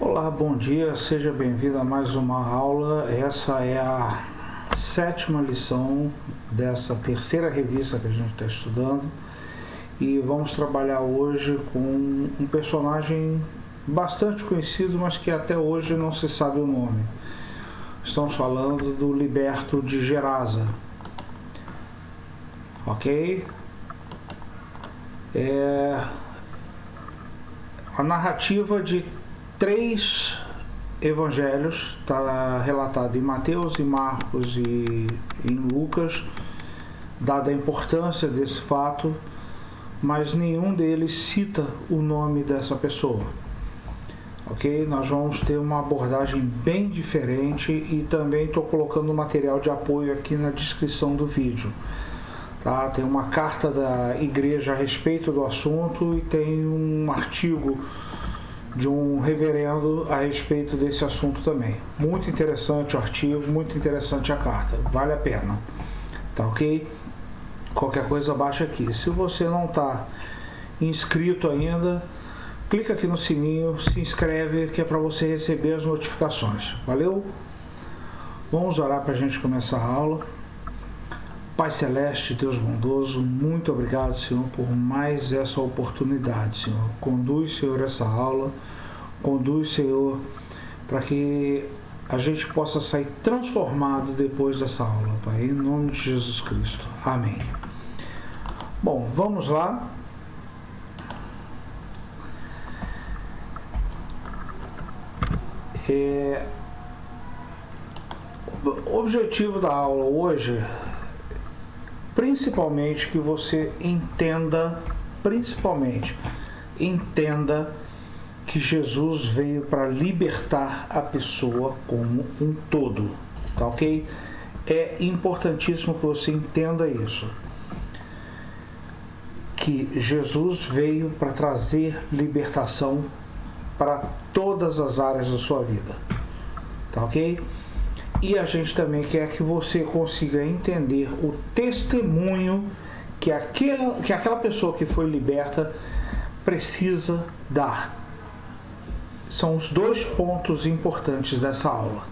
Olá, bom dia, seja bem-vindo a mais uma aula. Essa é a 7ª lição dessa terceira revista que a gente está estudando e vamos trabalhar hoje com um personagem bastante conhecido, mas que até hoje não se sabe o nome. Estamos falando do Liberto de Gerasa, ok? A narrativa de 3 evangelhos está relatada em Mateus, em Marcos e em Lucas, dada a importância desse fato, mas nenhum deles cita o nome dessa pessoa. Ok? Nós vamos ter uma abordagem bem diferente e também estou colocando material de apoio aqui na descrição do vídeo. Tá? Tem uma carta da igreja a respeito do assunto e tem um artigo de um reverendo a respeito desse assunto também. Muito interessante o artigo, muito interessante a carta, vale a pena, tá ok? Qualquer coisa baixa aqui. Se você não está inscrito ainda, clica aqui no sininho, se inscreve, que é para você receber as notificações, valeu? Vamos orar para a gente começar a aula. Pai Celeste, Deus bondoso, muito obrigado, Senhor, por mais essa oportunidade, Senhor. Conduz, Senhor, essa aula, conduz, Senhor, para que a gente possa sair transformado depois dessa aula, Pai, em nome de Jesus Cristo. Amém. Bom, vamos lá. O objetivo da aula hoje, principalmente que você entenda que Jesus veio para libertar a pessoa como um todo, tá ok? É importantíssimo que você entenda isso, que Jesus veio para trazer libertação para todas as áreas da sua vida, tá ok? E a gente também quer que você consiga entender o testemunho que aquela pessoa que foi liberta precisa dar. São os 2 pontos importantes dessa aula,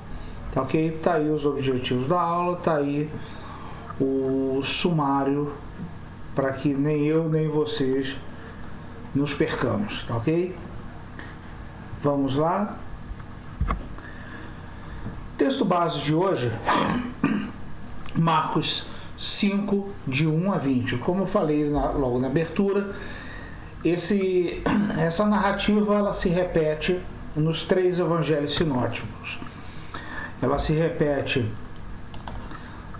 tá ok? Tá aí os objetivos da aula, tá aí o sumário para que nem eu nem vocês nos percamos, tá ok? Vamos lá. Texto base de hoje, Marcos 5, de 1 a 20. Como eu falei logo na abertura, essa narrativa ela se repete nos 3 evangelhos sinóticos. Ela se repete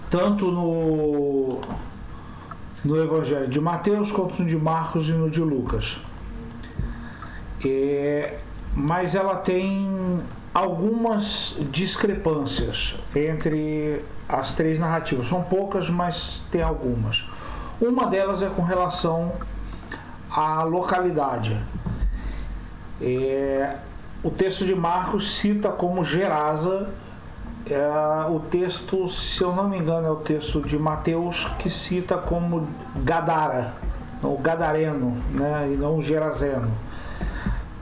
tanto no evangelho de Mateus, quanto no de Marcos e no de Lucas. Mas ela tem algumas discrepâncias entre as 3 narrativas. São poucas, mas tem algumas. Uma delas é com relação à localidade. O texto de Marcos cita como Gerasa. O texto, se eu não me engano, é o texto de Mateus que cita como Gadara, o Gadareno, né, e não o Geraseno.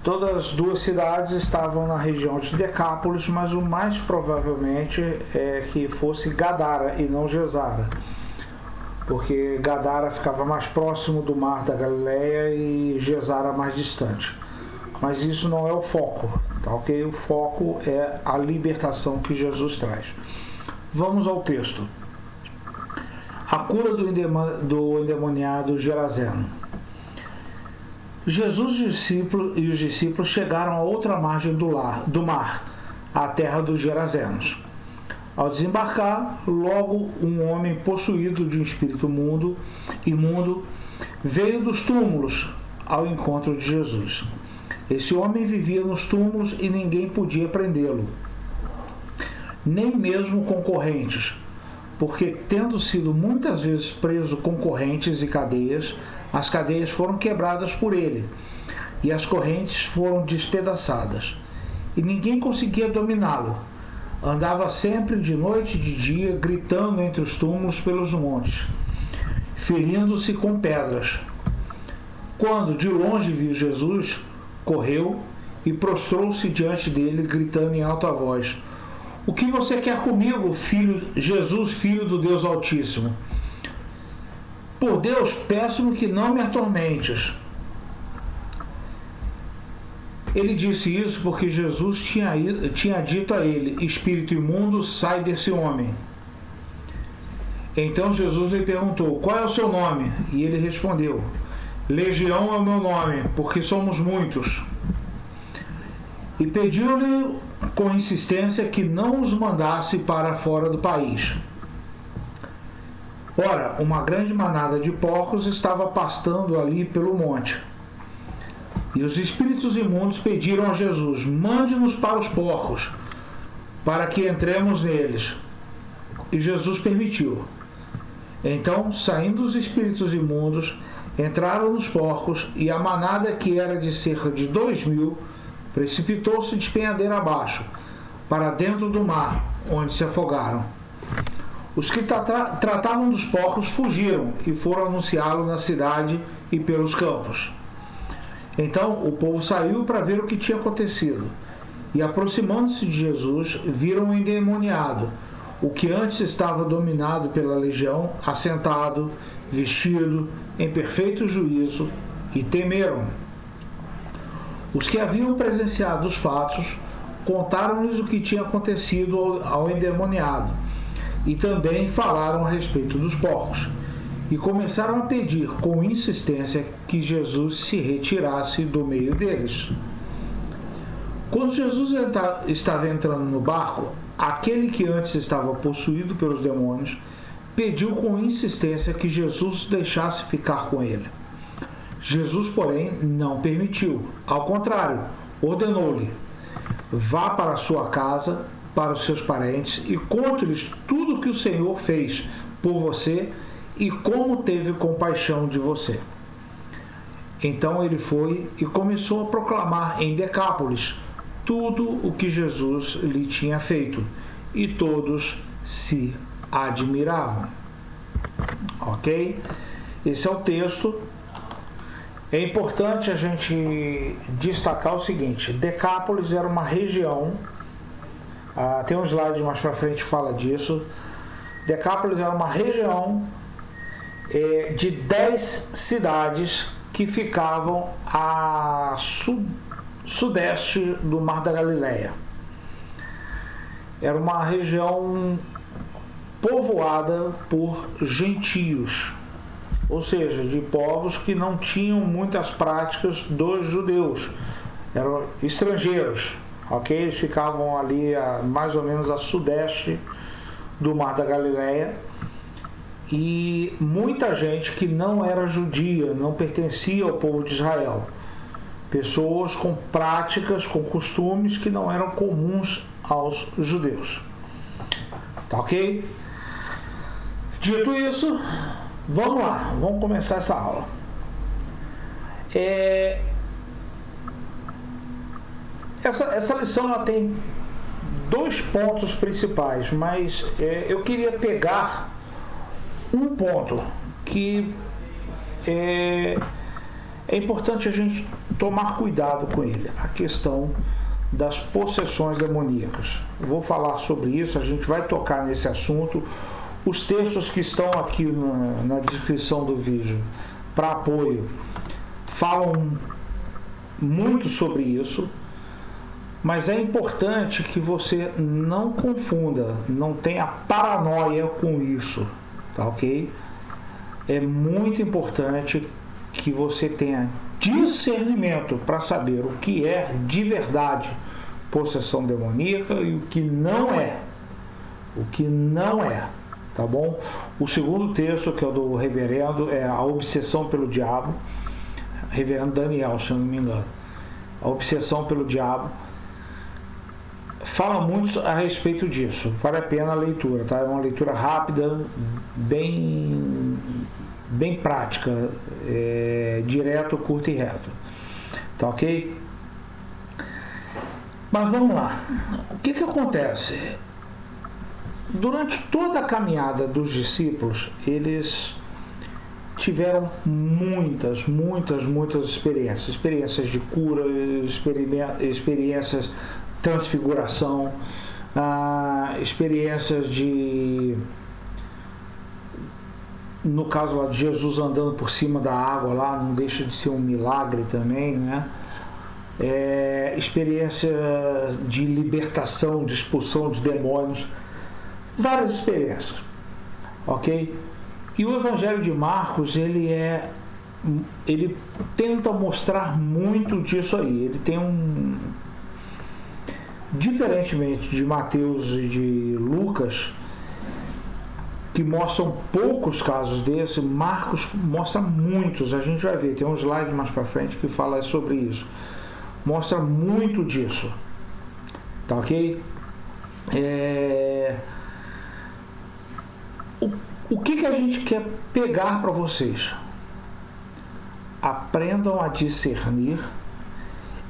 Todas as 2 cidades estavam na região de Decápolis, mas o mais provavelmente é que fosse Gadara e não Gesara, porque Gadara ficava mais próximo do mar da Galileia e Gesara mais distante. Mas isso não é o foco, tá ok? O foco é a libertação que Jesus traz. Vamos ao texto. A cura do endemoniado Geraseno. Jesus e os discípulos chegaram a outra margem do mar, a terra dos Gerazenos. Ao desembarcar, logo um homem possuído de um espírito imundo veio dos túmulos ao encontro de Jesus. Esse homem vivia nos túmulos e ninguém podia prendê-lo, nem mesmo concorrentes, porque, tendo sido muitas vezes preso com correntes e cadeias, as cadeias foram quebradas por ele e as correntes foram despedaçadas, e ninguém conseguia dominá-lo. Andava sempre de noite e de dia, gritando entre os túmulos pelos montes, ferindo-se com pedras. Quando de longe viu Jesus, correu e prostrou-se diante dele, gritando em alta voz: O que você quer comigo, Jesus, filho do Deus Altíssimo? Por Deus, peço-me que não me atormentes. Ele disse isso porque Jesus tinha dito a ele: Espírito imundo, sai desse homem. Então Jesus lhe perguntou: Qual é o seu nome? E ele respondeu: Legião é o meu nome, porque somos muitos. E pediu-lhe com insistência que não os mandasse para fora do país. Ora, uma grande manada de porcos estava pastando ali pelo monte. E os espíritos imundos pediram a Jesus: Mande-nos para os porcos, para que entremos neles. E Jesus permitiu. Então, saindo os espíritos imundos, entraram nos porcos, e a manada, que era de cerca de 2.000, precipitou-se de despenhadeira abaixo, para dentro do mar, onde se afogaram. Os que tratavam dos porcos fugiram e foram anunciá-lo na cidade e pelos campos. Então o povo saiu para ver o que tinha acontecido, e aproximando-se de Jesus, viram o endemoniado, o que antes estava dominado pela legião, assentado, vestido, em perfeito juízo, e temeram. Os que haviam presenciado os fatos contaram-lhes o que tinha acontecido ao endemoniado, e também falaram a respeito dos porcos, e começaram a pedir com insistência que Jesus se retirasse do meio deles. Quando Jesus estava entrando no barco, aquele que antes estava possuído pelos demônios pediu com insistência que Jesus deixasse ficar com ele. Jesus, porém, não permitiu. Ao contrário, ordenou-lhe: Vá para a sua casa, para os seus parentes, e conte-lhes tudo o que o Senhor fez por você e como teve compaixão de você. Então ele foi e começou a proclamar em Decápolis tudo o que Jesus lhe tinha feito, e todos se admiravam. Ok? Esse é o texto. É importante a gente destacar o seguinte: Decápolis era uma região, tem um slide mais para frente que fala disso. Decápolis era uma região de 10 cidades que ficavam a sudeste do Mar da Galileia. Era uma região povoada por gentios, ou seja, de povos que não tinham muitas práticas dos judeus, eram estrangeiros, ok? Eles ficavam ali mais ou menos a sudeste do Mar da Galileia, e muita gente que não era judia, não pertencia ao povo de Israel, pessoas com práticas, com costumes que não eram comuns aos judeus. Tá ok? Dito isso, vamos lá, vamos começar essa aula. Essa lição ela tem 2 pontos principais, mas eu queria pegar um ponto que é importante a gente tomar cuidado com ele, a questão das possessões demoníacas. Eu vou falar sobre isso, a gente vai tocar nesse assunto. Os textos que estão aqui na descrição do vídeo para apoio falam muito sobre isso, mas é importante que você não confunda, não tenha paranoia com isso, tá ok? É muito importante que você tenha discernimento para saber o que é de verdade possessão demoníaca e o que não é. O que não é, tá bom? O segundo texto, que é o do reverendo, é a obsessão pelo diabo, reverendo Daniel, se eu não me engano. A obsessão pelo diabo fala muito a respeito disso, vale a pena a leitura, tá? É uma leitura rápida, bem prática, direto, curto e reto, tá ok? Mas vamos lá, o que acontece? Durante toda a caminhada dos discípulos, eles tiveram muitas experiências de cura, experiências de transfiguração, experiências de, no caso lá de Jesus andando por cima da água lá, não deixa de ser um milagre também, né? Experiência de libertação, de expulsão de demônios, várias experiências, ok? E o Evangelho de Marcos, ele tenta mostrar muito disso aí. Ele tem diferentemente de Mateus e de Lucas, que mostram poucos casos desse, Marcos mostra muitos. A gente vai ver, tem um slide mais para frente que fala sobre isso. Mostra muito disso, tá ok? O que a gente quer pegar para vocês? Aprendam a discernir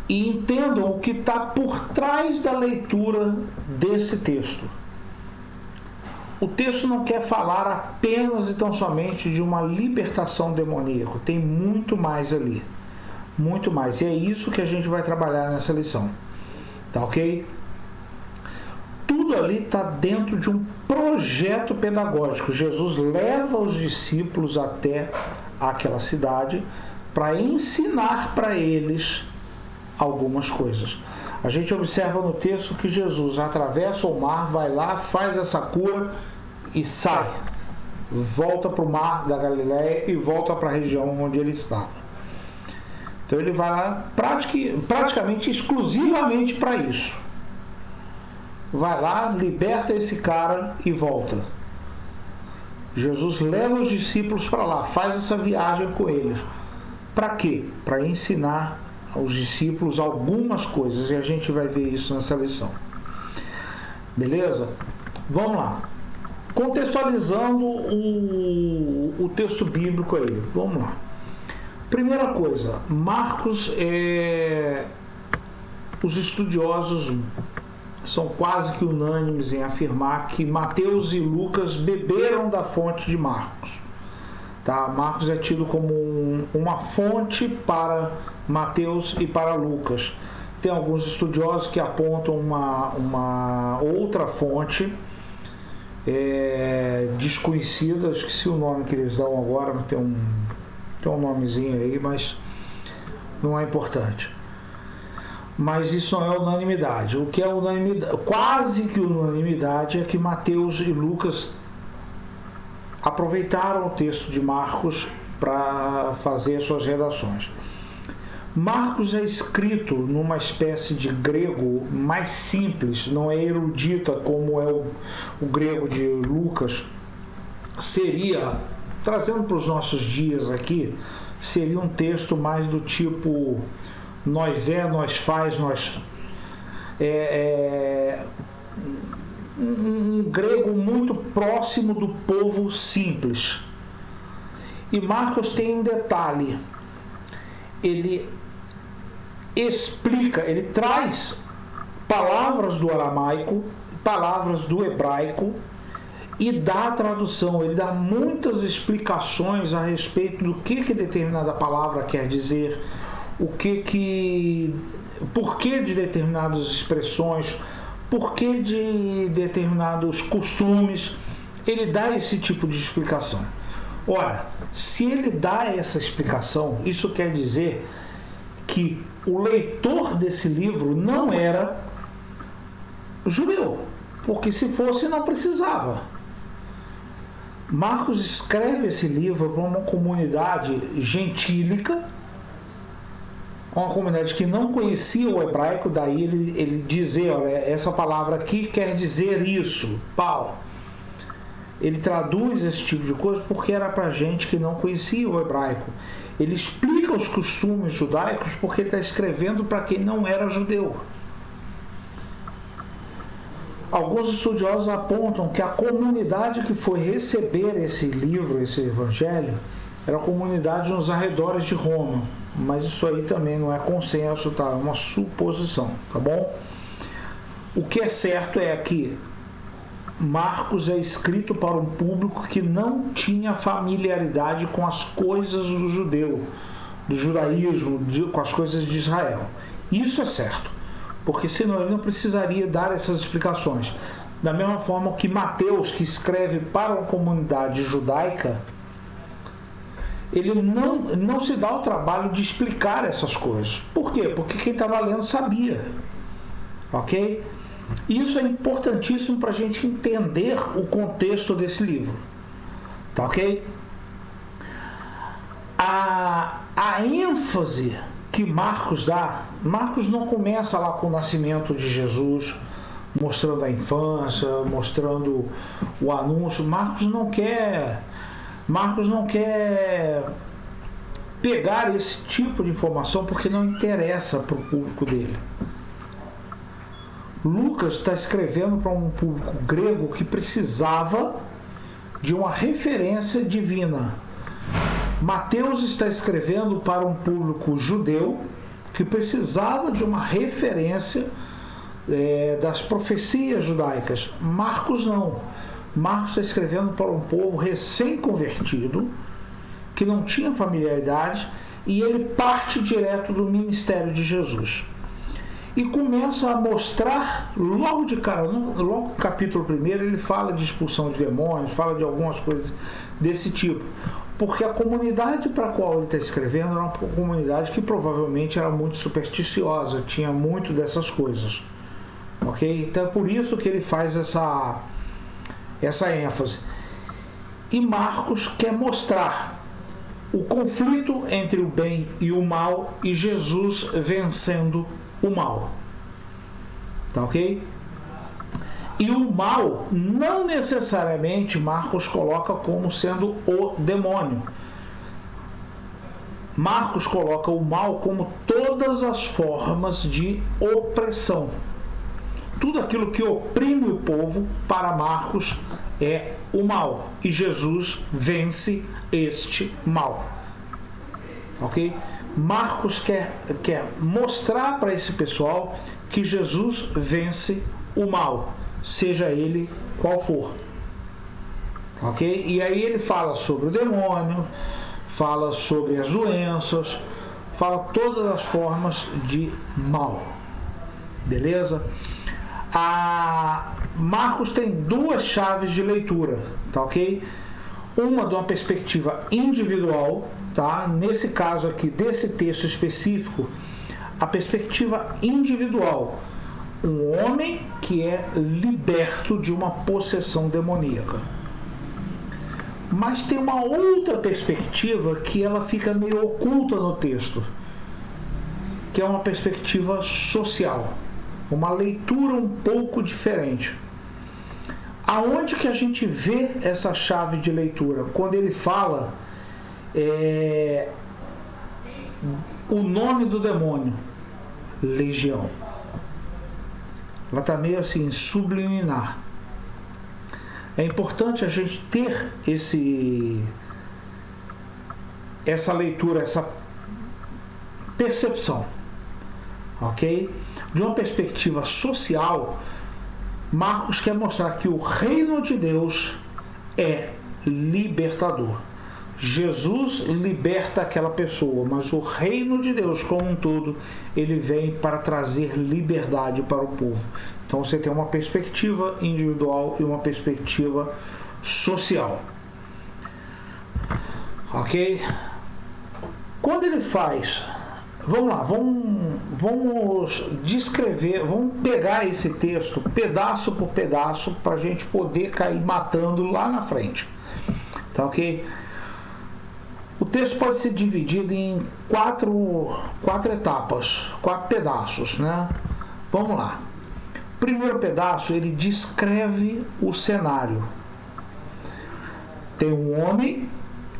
e entendam o que está por trás da leitura desse texto. O texto não quer falar apenas e tão somente de uma libertação demoníaca. Tem muito mais ali. Muito mais. E é isso que a gente vai trabalhar nessa lição. Tá ok? Tudo ali está dentro de um projeto pedagógico. Jesus leva os discípulos até aquela cidade para ensinar para eles algumas coisas. A gente observa no texto que Jesus atravessa o mar, vai lá, faz essa cura e sai. Volta para o mar da Galileia e volta para a região onde ele estava. Então ele vai lá praticamente exclusivamente para isso. Vai lá, liberta esse cara e volta. Jesus leva os discípulos para lá, faz essa viagem com eles. Para quê? Para ensinar aos discípulos algumas coisas, e a gente vai ver isso nessa lição. Beleza? Vamos lá. Contextualizando o texto bíblico aí. Vamos lá. Primeira coisa, Marcos, os estudiosos são quase que unânimes em afirmar que Mateus e Lucas beberam da fonte de Marcos. Tá? Marcos é tido como uma fonte para Mateus e para Lucas. Tem alguns estudiosos que apontam uma outra fonte desconhecida, esqueci o nome que eles dão agora, tem um nomezinho aí, mas não é importante. Mas isso não é unanimidade. O que é unanimidade, quase que unanimidade, é que Mateus e Lucas aproveitaram o texto de Marcos para fazer suas redações. Marcos é escrito numa espécie de grego mais simples, não é erudita como é o grego de Lucas. Seria, trazendo para os nossos dias aqui, seria um texto mais do tipo nós nós faz, nós... um grego muito próximo do povo simples. E Marcos tem um detalhe. Ele explica, ele traz palavras do aramaico, palavras do hebraico e dá a tradução. Ele dá muitas explicações a respeito do que determinada palavra quer dizer, porquê de determinadas expressões, porquê de determinados costumes. Ele dá esse tipo de explicação. Ora, se ele dá essa explicação, isso quer dizer que o leitor desse livro não era judeu, porque se fosse não precisava. Marcos escreve esse livro para uma comunidade gentílica, uma comunidade que não conhecia o hebraico, daí ele dizer, olha, essa palavra aqui quer dizer isso, pau. Ele traduz esse tipo de coisa porque era para gente que não conhecia o hebraico. Ele explica os costumes judaicos porque ele está escrevendo para quem não era judeu. Alguns estudiosos apontam que a comunidade que foi receber esse livro, esse evangelho, era a comunidade nos arredores de Roma. Mas isso aí também não é consenso, tá? É uma suposição, tá bom? O que é certo é que Marcos é escrito para um público que não tinha familiaridade com as coisas do judeu, do judaísmo, com as coisas de Israel. Isso é certo, porque senão ele não precisaria dar essas explicações. Da mesma forma que Mateus, que escreve para uma comunidade judaica, ele não se dá o trabalho de explicar essas coisas. Por quê? Porque quem estava lendo sabia. Ok? Isso é importantíssimo para a gente entender o contexto desse livro. Tá ok? A ênfase que Marcos dá, Marcos não começa lá com o nascimento de Jesus, mostrando a infância, mostrando o anúncio. Marcos não quer pegar esse tipo de informação porque não interessa para o público dele. Lucas está escrevendo para um público grego que precisava de uma referência divina. Mateus está escrevendo para um público judeu que precisava de uma referência das profecias judaicas. Marcos não. Marcos está escrevendo para um povo recém-convertido, que não tinha familiaridade, e ele parte direto do ministério de Jesus. E começa a mostrar, logo de cara, logo no capítulo 1, ele fala de expulsão de demônios, fala de algumas coisas desse tipo. Porque a comunidade para a qual ele está escrevendo era uma comunidade que provavelmente era muito supersticiosa, tinha muito dessas coisas. Ok? Então é por isso que ele faz essa ênfase. E Marcos quer mostrar o conflito entre o bem e o mal e Jesus vencendo o mal. Tá ok? E o mal não necessariamente Marcos coloca como sendo o demônio. Marcos coloca o mal como todas as formas de opressão. Tudo aquilo que oprime o povo, para Marcos, é o mal. E Jesus vence este mal. Ok? Marcos quer mostrar para esse pessoal que Jesus vence o mal, seja ele qual for. Ok? E aí ele fala sobre o demônio, fala sobre as doenças, fala todas as formas de mal. Beleza? Marcos tem duas chaves de leitura, tá ok? Uma de uma perspectiva individual, tá? Nesse caso aqui, desse texto específico, a perspectiva individual. Um homem que é liberto de uma possessão demoníaca. Mas tem uma outra perspectiva que ela fica meio oculta no texto, que é uma perspectiva social. Uma leitura um pouco diferente. Aonde que a gente vê essa chave de leitura? Quando ele fala o nome do demônio, Legião. Ela está meio assim, subliminar. É importante a gente ter essa leitura, essa percepção. Ok? De uma perspectiva social, Marcos quer mostrar que o reino de Deus é libertador. Jesus liberta aquela pessoa, mas o reino de Deus como um todo, ele vem para trazer liberdade para o povo. Então você tem uma perspectiva individual e uma perspectiva social. Ok? Quando ele faz... Vamos lá, vamos descrever, vamos pegar esse texto pedaço por pedaço para a gente poder cair matando lá na frente. Tá ok? O texto pode ser dividido em quatro etapas, 4 pedaços, né? Vamos lá. Primeiro pedaço, ele descreve o cenário. Tem um homem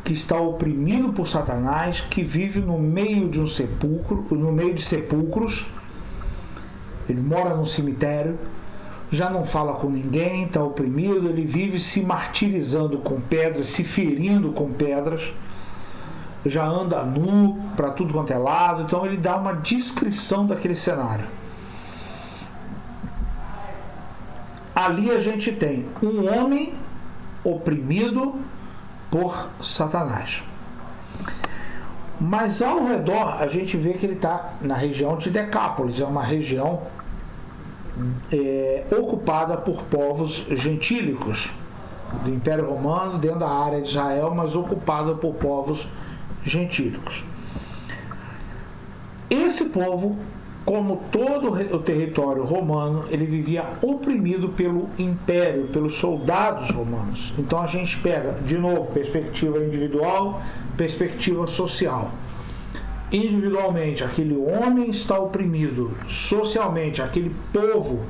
que está oprimido por Satanás, que vive no meio de um sepulcro, no meio de sepulcros. Ele mora num cemitério, já não fala com ninguém, está oprimido, ele vive se martirizando com pedras, se ferindo com pedras, já anda nu para tudo quanto é lado. Então ele dá uma descrição daquele cenário. ali a gente tem um homem oprimido por Satanás. Mas ao redor a gente vê que ele está na região de Decápolis, é uma região ocupada por povos gentílicos do Império Romano, dentro da área de Israel, mas ocupada por povos gentílicos. Esse povo, como todo o território romano, ele vivia oprimido pelo império, pelos soldados romanos. Então a gente pega, de novo, perspectiva individual, perspectiva social. Individualmente, aquele homem está oprimido. Socialmente, aquele povo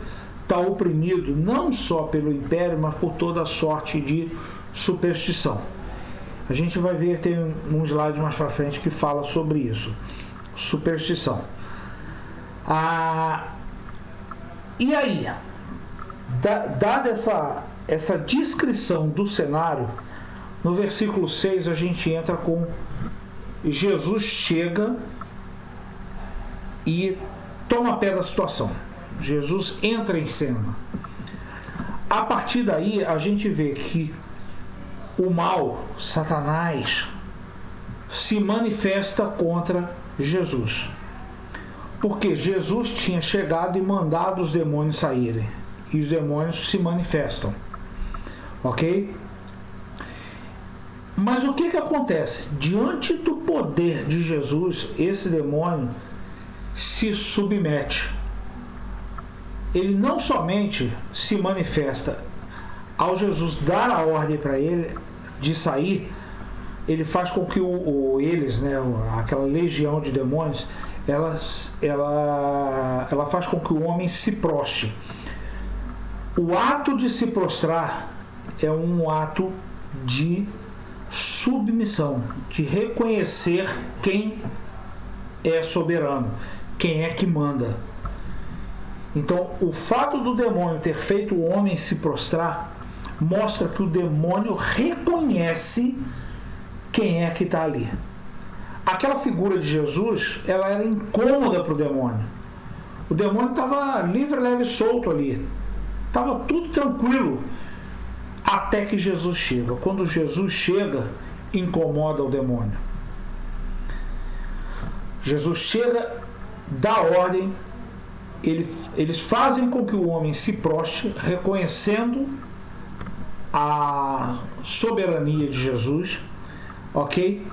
está oprimido não só pelo império, mas por toda a sorte de superstição. A gente vai ver, tem um slide mais para frente que fala sobre isso. Superstição. E aí, dada essa descrição do cenário, no versículo 6 a gente entra com Jesus chega e toma pé da situação. Jesus entra em cena. A partir daí a gente vê que o mal, Satanás, se manifesta contra Jesus. Porque Jesus tinha chegado e mandado os demônios saírem. E os demônios se manifestam. Ok? Mas o que acontece? Diante do poder de Jesus, esse demônio se submete. Ele não somente se manifesta ao Jesus dar a ordem para ele de sair, ele faz com que eles, né, aquela legião de demônios, ela faz com que o homem se prostre. O ato de se prostrar é um ato de submissão, de reconhecer quem é soberano, quem é que manda. Então, o fato do demônio ter feito o homem se prostrar mostra que o demônio reconhece quem é que está ali. Aquela figura de Jesus, ela era incômoda para o demônio. O demônio estava livre, leve e solto ali. Estava tudo tranquilo. Até que Jesus chega. Quando Jesus chega, incomoda o demônio. Jesus chega, dá ordem, eles fazem com que o homem se prostre, reconhecendo a soberania de Jesus, ok?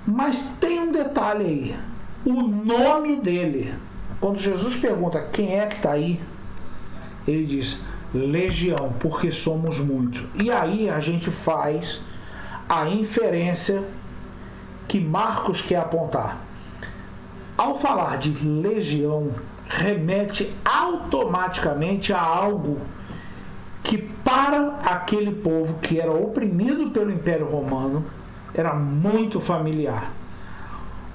Mas tem um detalhe aí, o nome dele. Quando Jesus pergunta quem é que está aí, ele diz legião, porque somos muitos. E aí a gente faz a inferência que Marcos quer apontar. Ao falar de legião, remete automaticamente a algo que para aquele povo que era oprimido pelo Império Romano era muito familiar.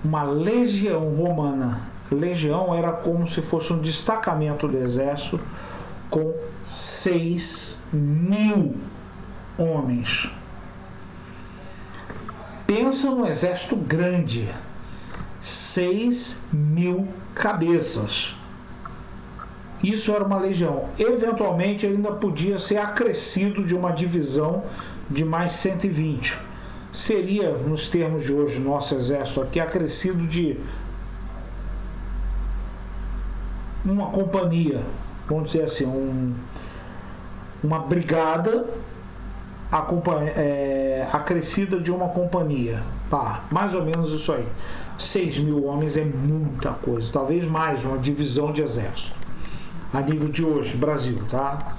Uma legião romana. Legião era como se fosse um destacamento do exército com 6.000 homens. Pensa num exército grande. 6.000 cabeças. Isso era uma legião. Eventualmente ainda podia ser acrescido de uma divisão de mais 120. Seria, nos termos de hoje, nosso exército aqui, acrescido de uma companhia, vamos dizer assim, uma brigada acrescida de uma companhia. Pá, mais ou menos isso aí. 6.000 homens é muita coisa, talvez mais, uma divisão de exército a nível de hoje, Brasil, tá?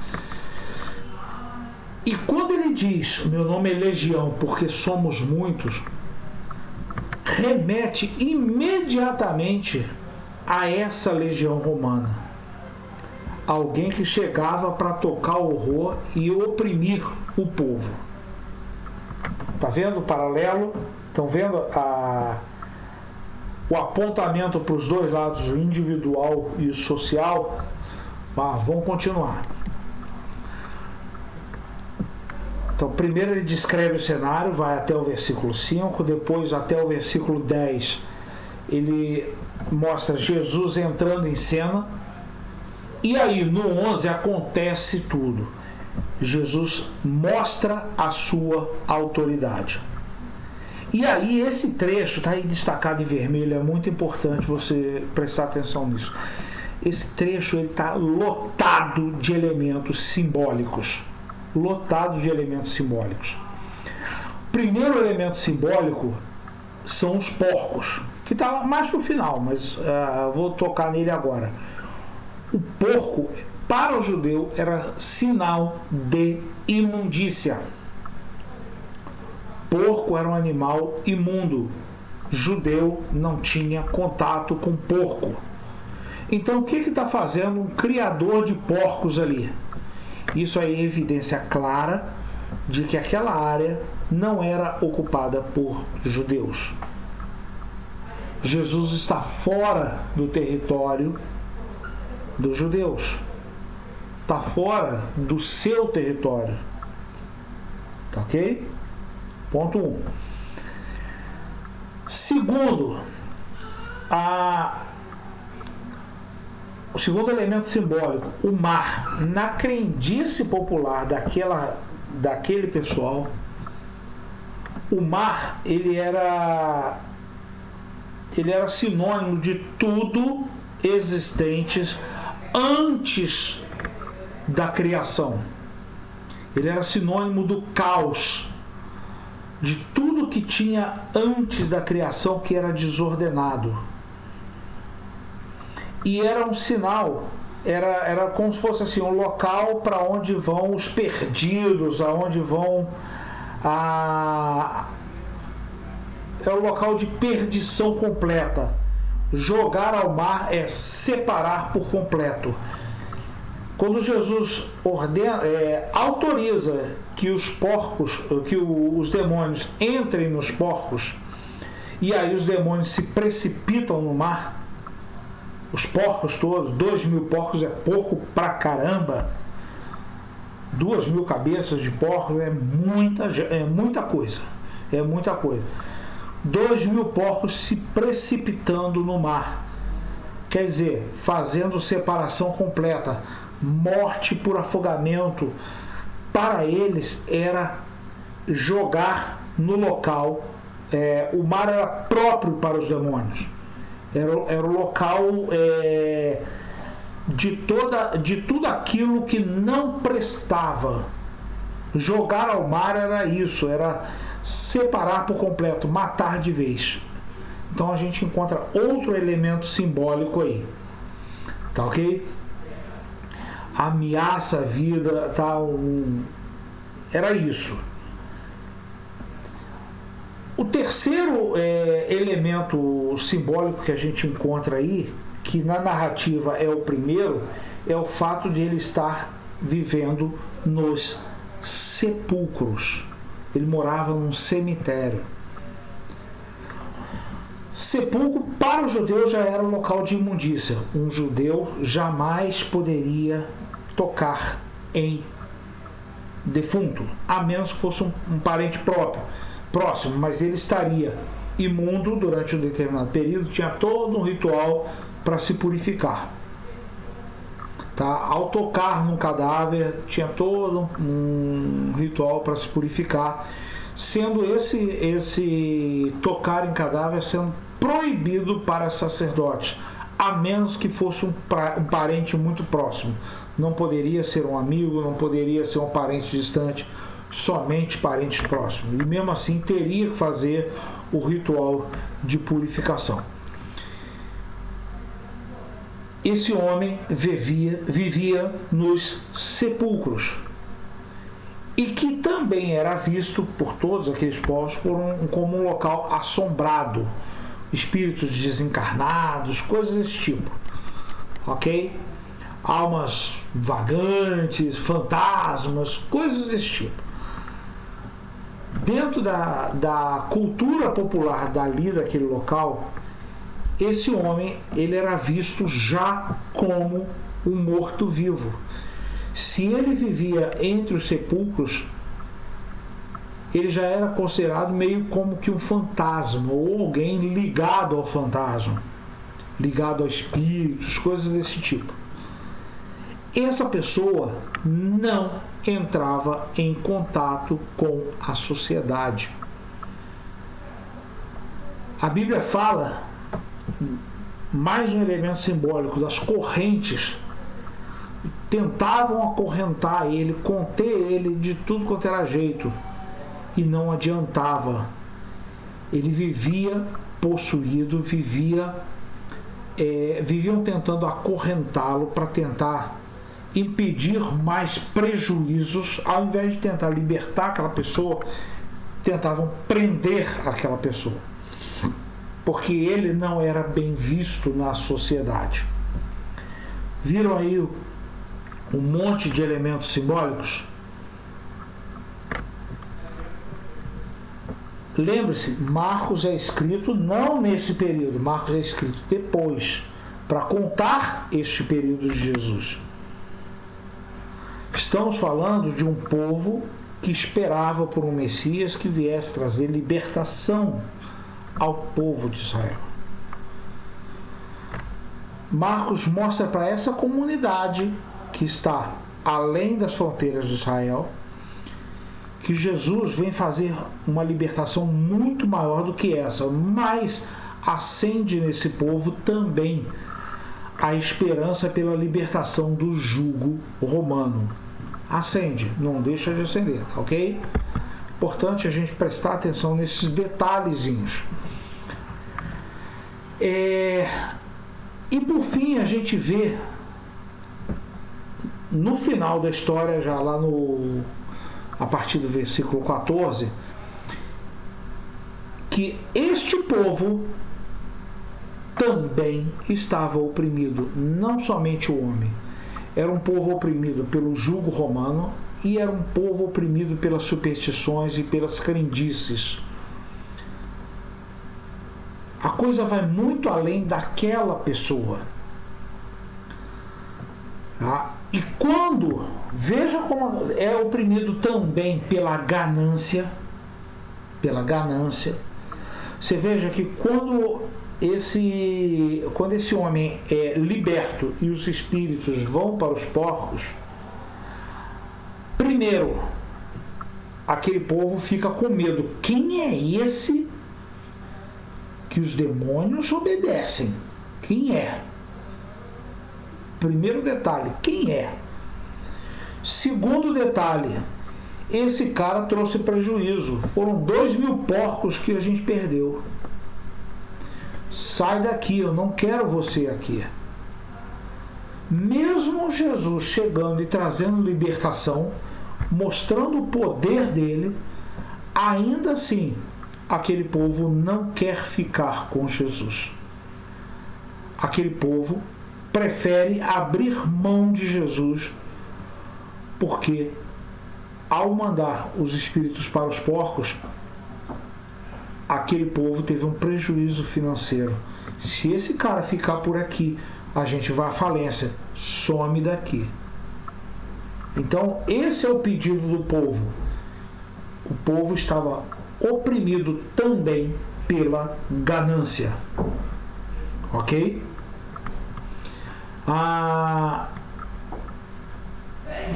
E quando ele diz meu nome é legião porque somos muitos, remete imediatamente a essa legião romana, alguém que chegava para tocar horror e oprimir o povo. Tá vendo o paralelo? Estão vendo o apontamento para os dois lados, o individual e o social? Vamos continuar. Então, primeiro ele descreve o cenário, vai até o versículo 5, depois até o versículo 10, ele mostra Jesus entrando em cena, E aí, no 11, acontece tudo. Jesus mostra a sua autoridade. E aí, esse trecho está aí destacado em vermelho, é muito importante você prestar atenção nisso. Esse trecho está lotado de elementos simbólicos. Lotado de elementos simbólicos. O primeiro elemento simbólico são os porcos, que está mais para o final, mas vou tocar nele agora. O porco, para o judeu, era sinal de imundícia. Porco era um animal imundo. Judeu não tinha contato com porco. Então, o que está fazendo um criador de porcos ali? Isso aí é evidência clara de que aquela área não era ocupada por judeus. Jesus está fora do território dos judeus. Está fora do seu território. Tá ok? Ponto 1. Segundo, o segundo elemento simbólico, o mar. Na crendice popular daquele pessoal, o mar ele era sinônimo de tudo existente antes da criação. Ele era sinônimo do caos, de tudo que tinha antes da criação que era desordenado. E era um sinal, era como se fosse assim, um local para onde vão os perdidos, aonde vão é o local de perdição completa. Jogar ao mar é separar por completo. Quando Jesus autoriza que os porcos, que os demônios entrem nos porcos, e aí os demônios se precipitam no mar, os porcos todos, 2.000 porcos é porco pra caramba, 2.000 cabeças de porcos é muita coisa, 2.000 porcos se precipitando no mar, quer dizer, fazendo separação completa, morte por afogamento. Para eles era jogar no local, o mar era próprio para os demônios, era o local de tudo aquilo que não prestava. Jogar ao mar era isso, era separar por completo, matar de vez. Então a gente encontra outro elemento simbólico aí, tá ok? Ameaça a vida, era isso. O terceiro elemento simbólico que a gente encontra aí, que na narrativa é o primeiro, é o fato de ele estar vivendo nos sepulcros. Ele morava num cemitério. Sepulcro para o judeu já era um local de imundícia. Um judeu jamais poderia tocar em defunto, a menos que fosse um parente próximo, mas ele estaria imundo durante um determinado período, tinha todo um ritual para se purificar. Tá? Ao tocar num cadáver, tinha todo um ritual para se purificar, sendo esse tocar em cadáver sendo proibido para sacerdotes, a menos que fosse um parente muito próximo. Não poderia ser um amigo, não poderia ser um parente distante, somente parentes próximos. E mesmo assim teria que fazer o ritual de purificação. Esse homem vivia nos sepulcros, e que também era visto por todos aqueles povos como um local assombrado, espíritos desencarnados, coisas desse tipo, ok? Almas vagantes, fantasmas, coisas desse tipo. Dentro da cultura popular dali, daquele local, esse homem ele era visto já como um morto-vivo. Se ele vivia entre os sepulcros, ele já era considerado meio como que um fantasma, ou alguém ligado ao fantasma, ligado a espíritos, coisas desse tipo. essa pessoa não entrava em contato com a sociedade. A Bíblia fala, mais um elemento simbólico, das correntes. Tentavam acorrentar ele, conter ele de tudo quanto era jeito, e não adiantava. Ele vivia possuído, viviam tentando acorrentá-lo para tentar impedir mais prejuízos. Ao invés de tentar libertar aquela pessoa, tentavam prender aquela pessoa, porque ele não era bem visto na sociedade. Viram aí um monte de elementos simbólicos? Lembre-se, Marcos é escrito não nesse período, Marcos é escrito depois, para contar este período de Jesus. Estamos falando de um povo que esperava por um Messias que viesse trazer libertação ao povo de Israel. Marcos mostra para essa comunidade que está além das fronteiras de Israel que Jesus vem fazer uma libertação muito maior do que essa, mas acende nesse povo também a esperança pela libertação do jugo romano. Acende, não deixa de acender, ok? Importante a gente prestar atenção nesses detalhezinhos. E por fim a gente vê no final da história, já lá a partir do versículo 14, que este povo também estava oprimido, não somente o homem. Era um povo oprimido pelo jugo romano e era um povo oprimido pelas superstições e pelas crendices. A coisa vai muito além daquela pessoa. Tá? E quando, veja como é oprimido também pela ganância, você veja que quando esse homem é liberto e os espíritos vão para os porcos, primeiro, aquele povo fica com medo. Quem é esse que os demônios obedecem? Quem é? Primeiro detalhe, quem é? Segundo detalhe, esse cara trouxe prejuízo. Foram 2.000 porcos que a gente perdeu. Sai daqui, eu não quero você aqui. Mesmo Jesus chegando e trazendo libertação, mostrando o poder dele, ainda assim, aquele povo não quer ficar com Jesus. Aquele povo prefere abrir mão de Jesus, porque ao mandar os espíritos para os porcos, aquele povo teve um prejuízo financeiro. Se esse cara ficar por aqui, a gente vai à falência, some daqui. Então esse é o pedido do povo. O povo estava oprimido também pela ganância, ok?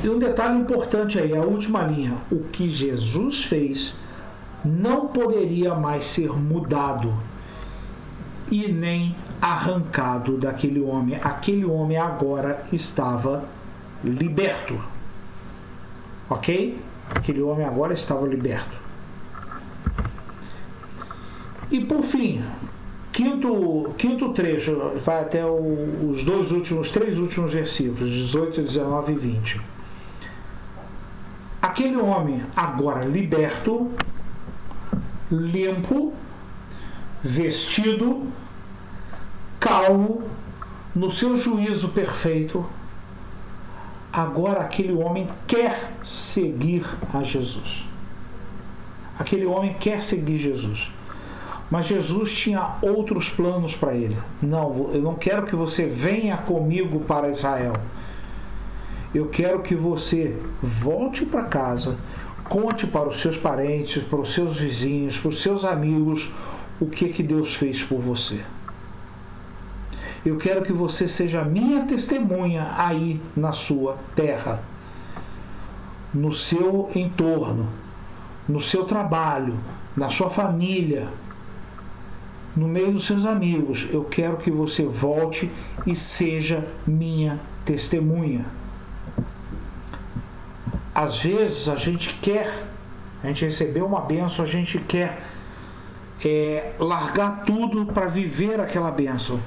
E um detalhe importante aí, a última linha: o que Jesus fez não poderia mais ser mudado e nem arrancado daquele homem. Aquele homem agora estava liberto, ok? Aquele homem agora estava liberto. E por fim, quinto trecho, vai até os três últimos versículos, 18, 19 e 20. Aquele homem agora liberto, limpo, vestido, calmo, no seu juízo perfeito, agora aquele homem quer seguir a Jesus. Aquele homem quer seguir Jesus. Mas Jesus tinha outros planos para ele. Não, eu não quero que você venha comigo para Israel. Eu quero que você volte para casa, conte para os seus parentes, para os seus vizinhos, para os seus amigos, o que Deus fez por você. Eu quero que você seja minha testemunha aí na sua terra, no seu entorno, no seu trabalho, na sua família, no meio dos seus amigos. Eu quero que você volte e seja minha testemunha. Às vezes a gente recebeu uma bênção, a gente quer largar tudo para viver aquela bênção.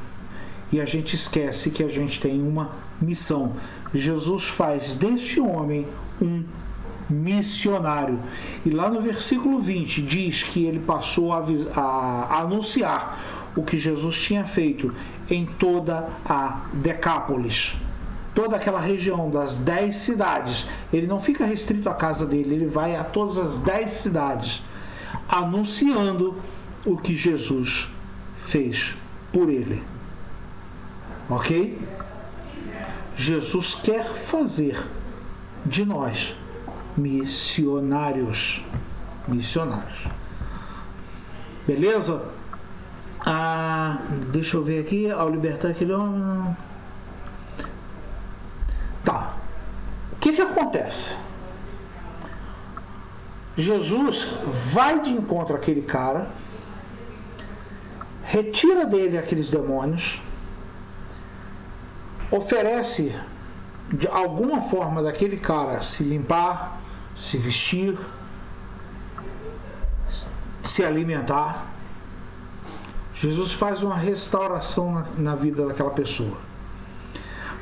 E a gente esquece que a gente tem uma missão. Jesus faz deste homem um missionário. E lá no versículo 20 diz que ele passou a anunciar o que Jesus tinha feito em toda a Decápolis. Toda aquela região das 10 cidades. Ele não fica restrito à casa dele, ele vai a todas as 10 cidades anunciando o que Jesus fez por ele. Ok? Jesus quer fazer de nós missionários. Beleza? Deixa eu ver aqui. Ao libertar aquele homem. Tá. O que acontece? Jesus vai de encontro àquele cara, retira dele aqueles demônios, oferece de alguma forma daquele cara se limpar, se vestir, se alimentar. Jesus faz uma restauração na vida daquela pessoa.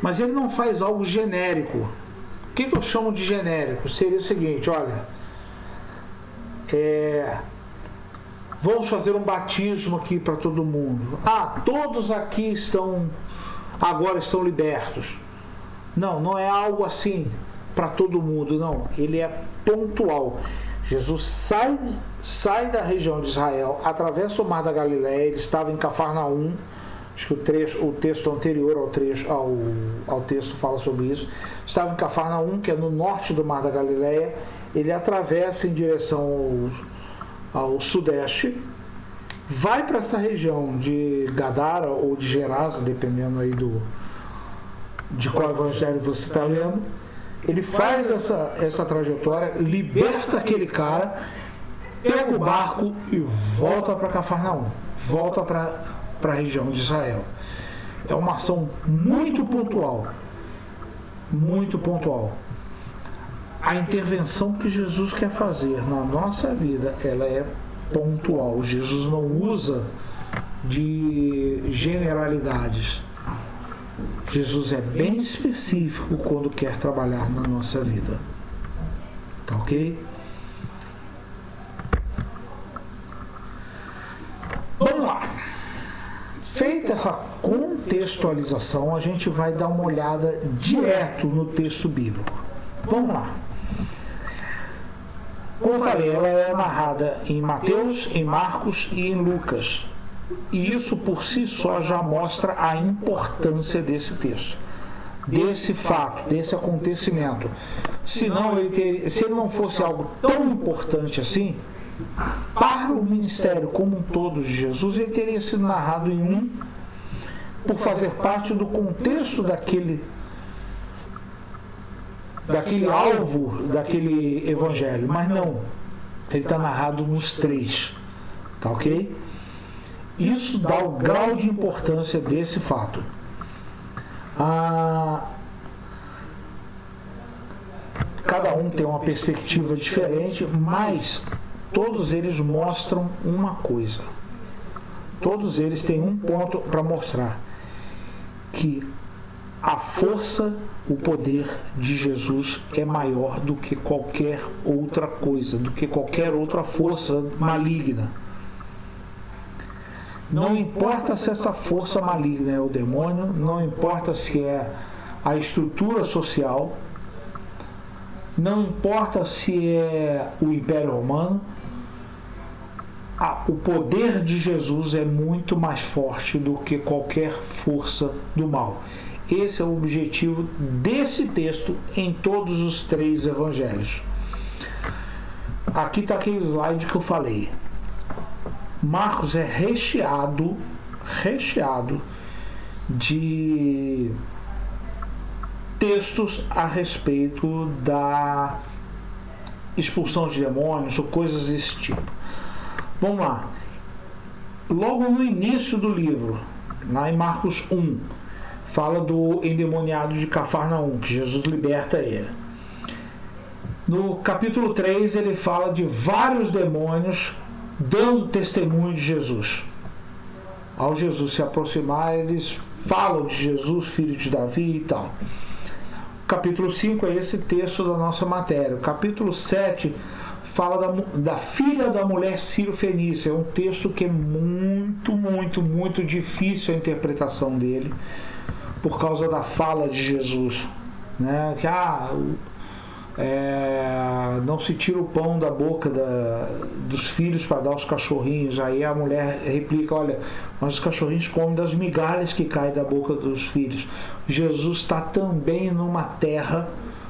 Mas ele não faz algo genérico. O que eu chamo de genérico? Seria o seguinte, olha, vamos fazer um batismo aqui para todo mundo. Todos aqui agora estão libertos. Não é algo assim para todo mundo, não. Ele é pontual. Jesus sai da região de Israel, atravessa o Mar da Galileia, ele estava em Cafarnaum. Acho que o texto anterior ao texto fala sobre isso. Estava em Cafarnaum, que é no norte do Mar da Galileia. Ele atravessa em direção ao sudeste, vai para essa região de Gadara ou de Gerasa, dependendo aí de qual evangelho você está lendo. Ele faz essa trajetória, liberta aquele cara, pega o barco e volta para Cafarnaum, volta para a região de Israel. É uma ação muito pontual. Muito pontual. A intervenção que Jesus quer fazer na nossa vida, ela é pontual. Jesus não usa de generalidades. Jesus é bem específico quando quer trabalhar na nossa vida. Tá ok? Vamos lá. Feita essa contextualização, a gente vai dar uma olhada direto no texto bíblico. Vamos lá. Como eu falei, ela é narrada em Mateus, em Marcos e em Lucas. E isso por si só já mostra a importância desse texto, desse fato, desse acontecimento. Se ele não fosse algo tão importante assim, para o ministério como um todo de Jesus, ele teria sido narrado em por fazer parte do contexto daquele alvo, daquele evangelho. Mas não, ele está narrado nos 3. Tá ok? Isso dá o grau de importância desse fato. Cada um tem uma perspectiva diferente, mas todos eles mostram uma coisa. Todos eles têm um ponto para mostrar: que a força, o poder de Jesus é maior do que qualquer outra coisa, do que qualquer outra força maligna. Não importa se essa força maligna é o demônio, não importa se é a estrutura social, não importa se é o Império Romano, o poder de Jesus é muito mais forte do que qualquer força do mal. Esse é o objetivo desse texto em todos os 3 evangelhos. Aqui está aquele slide que eu falei. Marcos é recheado de textos a respeito da expulsão de demônios ou coisas desse tipo. Vamos lá. Logo no início do livro, lá em Marcos 1, fala do endemoniado de Cafarnaum, que Jesus liberta ele. No capítulo 3, ele fala de vários demônios dando testemunho de Jesus. Ao Jesus se aproximar, eles falam de Jesus, filho de Davi e tal. O capítulo 5 é esse texto da nossa matéria. O capítulo 7 fala da filha da mulher sírio-fenícia. É um texto que é muito difícil a interpretação dele, por causa da fala de Jesus, né? Que não se tira o pão da boca dos filhos para dar aos cachorrinhos. Aí a mulher replica: olha, mas os cachorrinhos comem das migalhas que caem da boca dos filhos. Jesus está também numa terra,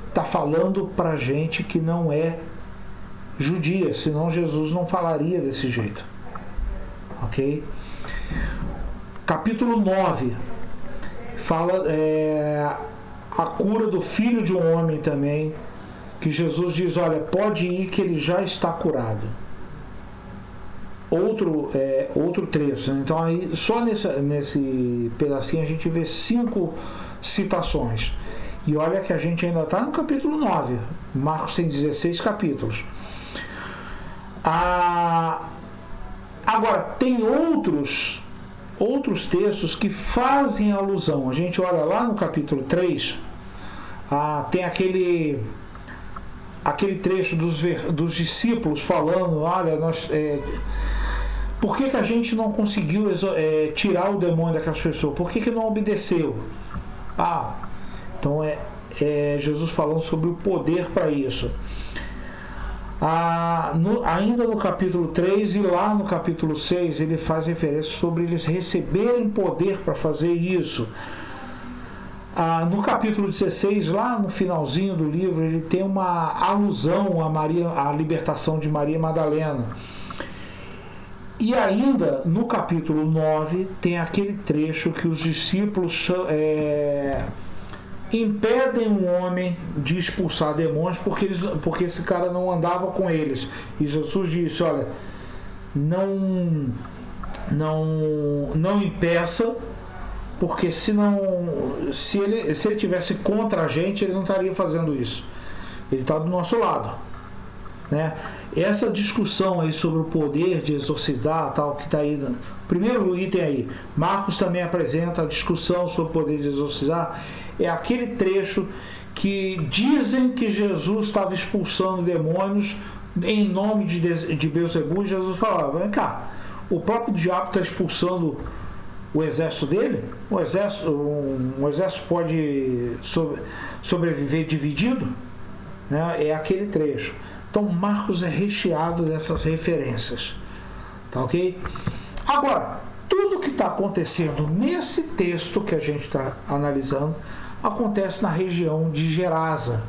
está falando para gente que não é judia, senão Jesus não falaria desse jeito, ok? Capítulo 9 fala a cura do filho de um homem também, que Jesus diz: olha, pode ir que ele já está curado. Outro trecho. Então aí só nesse pedacinho a gente vê 5 citações. E olha que a gente ainda está no capítulo 9. Marcos tem 16 capítulos. Agora, tem outros textos que fazem alusão. A gente olha lá no capítulo 3, tem aquele trecho dos discípulos falando: olha, por que a gente não conseguiu tirar o demônio daquelas pessoas? Por que não obedeceu? Então Jesus falando sobre o poder para isso. Ainda no capítulo 3 e lá no capítulo 6 ele faz referência sobre eles receberem poder para fazer isso. No capítulo 16, lá no finalzinho do livro, ele tem uma alusão à libertação de Maria Madalena. E ainda no capítulo 9 tem aquele trecho que os discípulos impedem um homem de expulsar demônios porque esse cara não andava com eles. E Jesus disse: olha, não impeça, porque se ele tivesse contra a gente, ele não estaria fazendo isso. Ele está do nosso lado, né? Essa discussão aí sobre o poder de exorcizar, tal, que está aí no primeiro item aí, Marcos também apresenta a discussão sobre o poder de exorcizar. É aquele trecho que dizem que Jesus estava expulsando demônios em nome de Beelzebul. E Jesus falava: vem cá, o próprio diabo está expulsando o exército dele? Um exército pode sobreviver dividido? Né? É aquele trecho. Então Marcos é recheado dessas referências, tá ok? Agora, tudo que está acontecendo nesse texto que a gente está analisando acontece na região de Gerasa,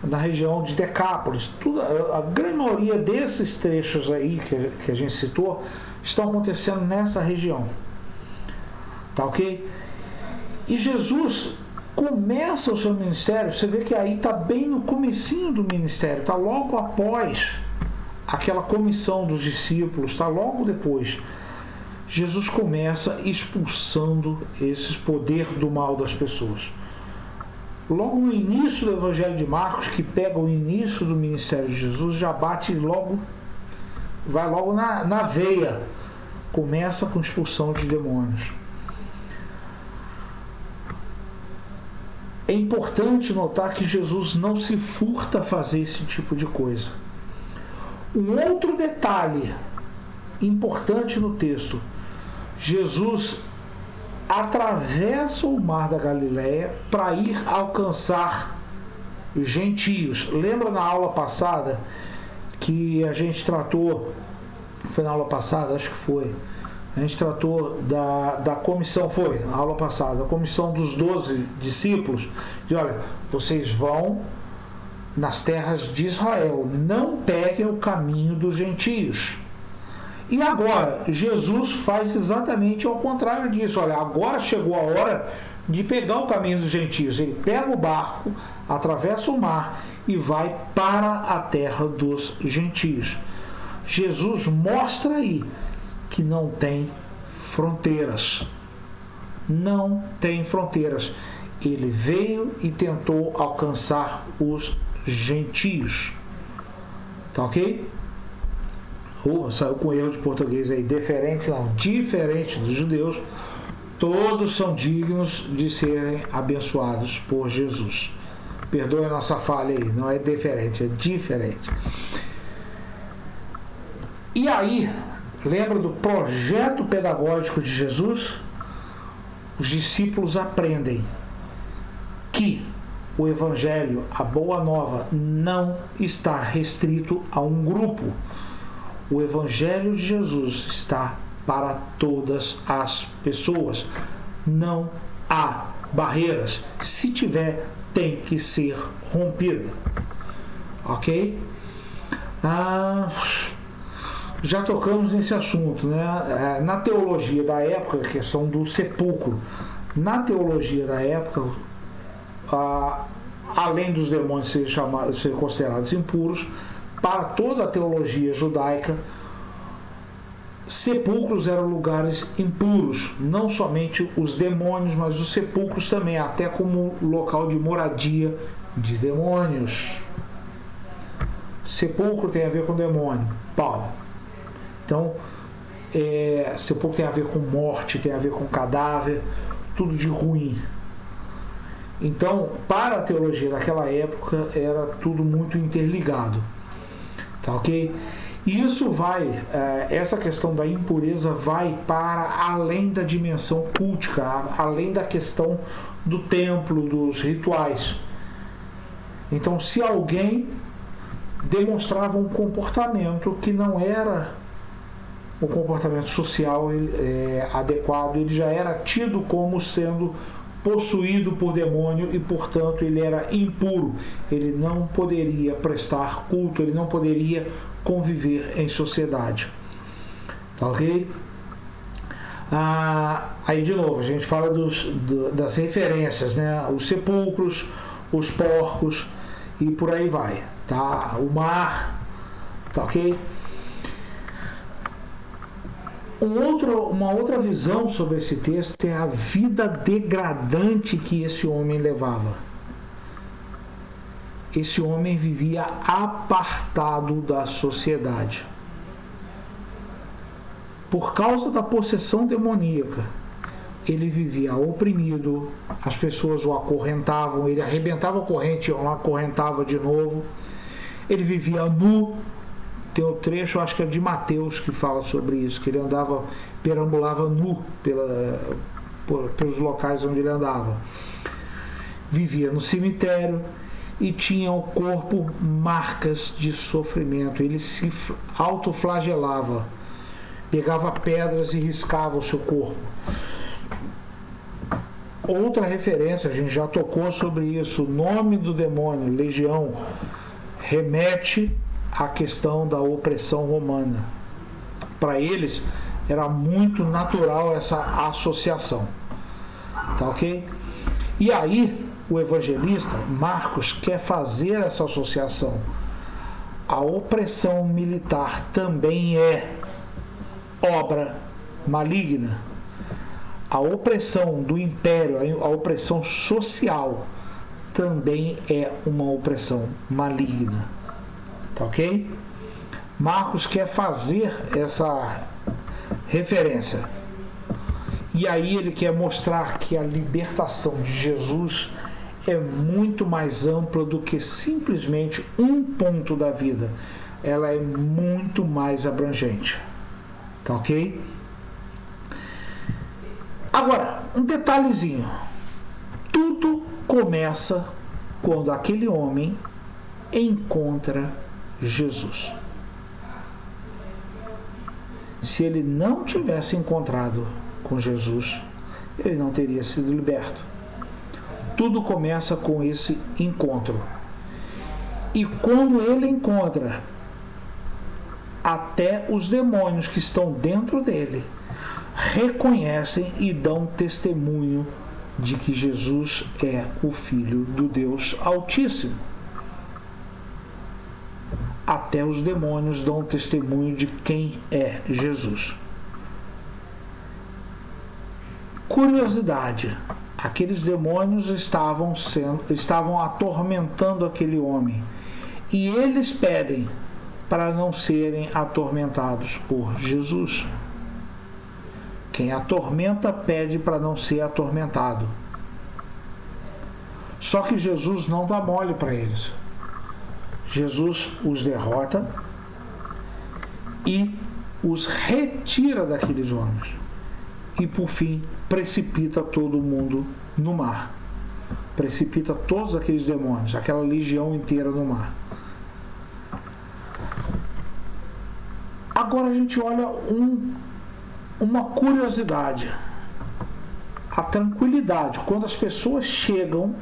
na região de Decápolis. A grande maioria desses trechos aí que a gente citou estão acontecendo nessa região, tá ok? E Jesus começa o seu ministério, você vê que aí está bem no comecinho do ministério, está logo após aquela comissão dos discípulos, está logo depois. Jesus começa expulsando esse poder do mal das pessoas. Logo no início do Evangelho de Marcos, que pega o início do ministério de Jesus, já bate logo, vai logo na veia, começa com expulsão de demônios. É importante notar que Jesus não se furta a fazer esse tipo de coisa. Um outro detalhe importante no texto: Jesus atravessa o mar da Galileia para ir alcançar gentios. Lembra na aula passada que a gente tratou, foi na aula passada, acho que foi, a gente tratou da comissão, foi na aula passada, a comissão dos 12 discípulos, de olha, vocês vão nas terras de Israel, não peguem o caminho dos gentios. E agora, Jesus faz exatamente ao contrário disso. Olha, agora chegou a hora de pegar o caminho dos gentios. Ele pega o barco, atravessa o mar e vai para a terra dos gentios. Jesus mostra aí que não tem fronteiras. Não tem fronteiras. Ele veio e tentou alcançar os gentios. Tá ok? Saiu com erro de português aí. Diferente não. Diferente dos judeus, todos são dignos de serem abençoados por Jesus. Perdoe a nossa falha aí. Não é diferente, é diferente. E aí, lembra do projeto pedagógico de Jesus? Os discípulos aprendem que o Evangelho, a Boa Nova, não está restrito a um grupo. O Evangelho de Jesus está para todas as pessoas. Não há barreiras. Se tiver, tem que ser rompida. Ok? Já tocamos nesse assunto, né? Na teologia da época, a questão do sepulcro. Na teologia da época, além dos demônios serem considerados impuros, para toda a teologia judaica, sepulcros eram lugares impuros, não somente os demônios, mas os sepulcros também, até como local de moradia de demônios. Sepulcro tem a ver com demônio, Paulo. Então, sepulcro tem a ver com morte, tem a ver com cadáver, tudo de ruim. Então, para a teologia daquela época, era tudo muito interligado. Tá ok? E isso vai, essa questão da impureza vai para além da dimensão cultica, além da questão do templo, dos rituais. Então, se alguém demonstrava um comportamento que não era o comportamento social adequado, ele já era tido como sendo possuído por demônio e, portanto, ele era impuro. Ele não poderia prestar culto, ele não poderia conviver em sociedade. Tá ok? Aí, de novo, a gente fala das referências, né? Os sepulcros, os porcos e por aí vai. Tá? O mar. Tá ok? Uma outra visão sobre esse texto é a vida degradante que esse homem levava. Esse homem vivia apartado da sociedade. Por causa da possessão demoníaca, ele vivia oprimido, as pessoas o acorrentavam, ele arrebentava a corrente, o acorrentava de novo. Ele vivia nu. Tem um trecho, acho que é de Mateus, que fala sobre isso, que ele perambulava nu pelos locais onde ele andava. Vivia no cemitério e tinha o corpo marcas de sofrimento. Ele se autoflagelava, pegava pedras e riscava o seu corpo. Outra referência, a gente já tocou sobre isso, o nome do demônio, legião, remete à questão da opressão romana. Para eles era muito natural essa associação. Tá ok? E aí o evangelista Marcos quer fazer essa associação. A opressão militar também é obra maligna. A opressão do império, a opressão social também é uma opressão maligna. Tá ok? Marcos quer fazer essa referência. E aí ele quer mostrar que a libertação de Jesus é muito mais ampla do que simplesmente um ponto da vida. Ela é muito mais abrangente. Tá ok? Agora, um detalhezinho. Tudo começa quando aquele homem encontra Jesus. Se ele não tivesse encontrado com Jesus, ele não teria sido liberto. Tudo começa com esse encontro. E quando ele encontra, até os demônios que estão dentro dele reconhecem e dão testemunho de que Jesus é o Filho do Deus Altíssimo. Até os demônios dão testemunho de quem é Jesus. Curiosidade: aqueles demônios estavam atormentando aquele homem, e eles pedem para não serem atormentados por Jesus. Quem atormenta pede para não ser atormentado. Só que Jesus não dá mole para eles. Jesus os derrota e os retira daqueles homens. E por fim, precipita todo mundo no mar. Precipita todos aqueles demônios, aquela legião inteira no mar. Agora a gente olha uma curiosidade. A tranquilidade. Quando as pessoas chegam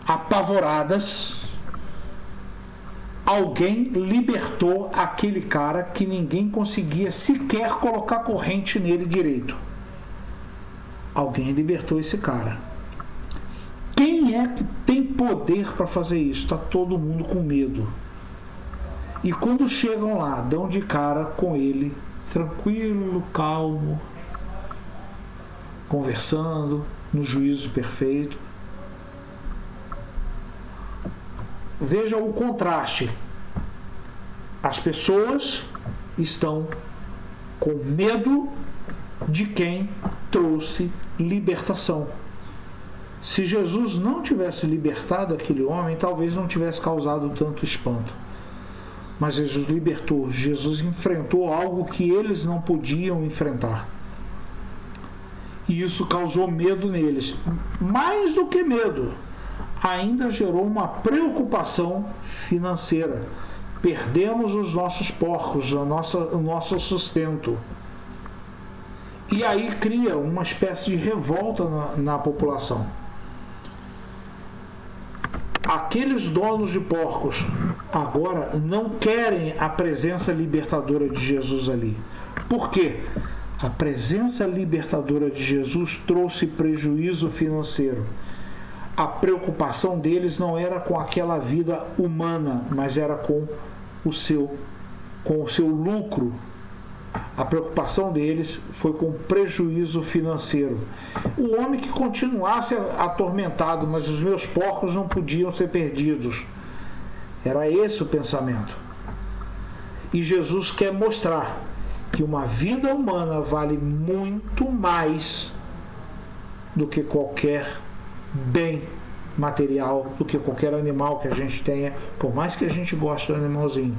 apavoradas, alguém libertou aquele cara que ninguém conseguia sequer colocar corrente nele direito. Alguém libertou esse cara. Quem é que tem poder para fazer isso? Está todo mundo com medo. E quando chegam lá, dão de cara com ele, tranquilo, calmo, conversando, no juízo perfeito. Veja o contraste. As pessoas estão com medo de quem trouxe libertação. Se Jesus não tivesse libertado aquele homem, talvez não tivesse causado tanto espanto. Mas Jesus libertou, Jesus enfrentou algo que eles não podiam enfrentar. E isso causou medo neles. Mais do que medo, ainda gerou uma preocupação financeira. Perdemos os nossos porcos, o nosso sustento. E aí cria uma espécie de revolta na população. Aqueles donos de porcos agora não querem a presença libertadora de Jesus ali. Por quê? A presença libertadora de Jesus trouxe prejuízo financeiro. A preocupação deles não era com aquela vida humana, mas era com o seu lucro. A preocupação deles foi com prejuízo financeiro. O homem que continuasse atormentado, mas os meus porcos não podiam ser perdidos. Era esse o pensamento. E Jesus quer mostrar que uma vida humana vale muito mais do que qualquer bem material, do que qualquer animal que a gente tenha, por mais que a gente goste do animalzinho.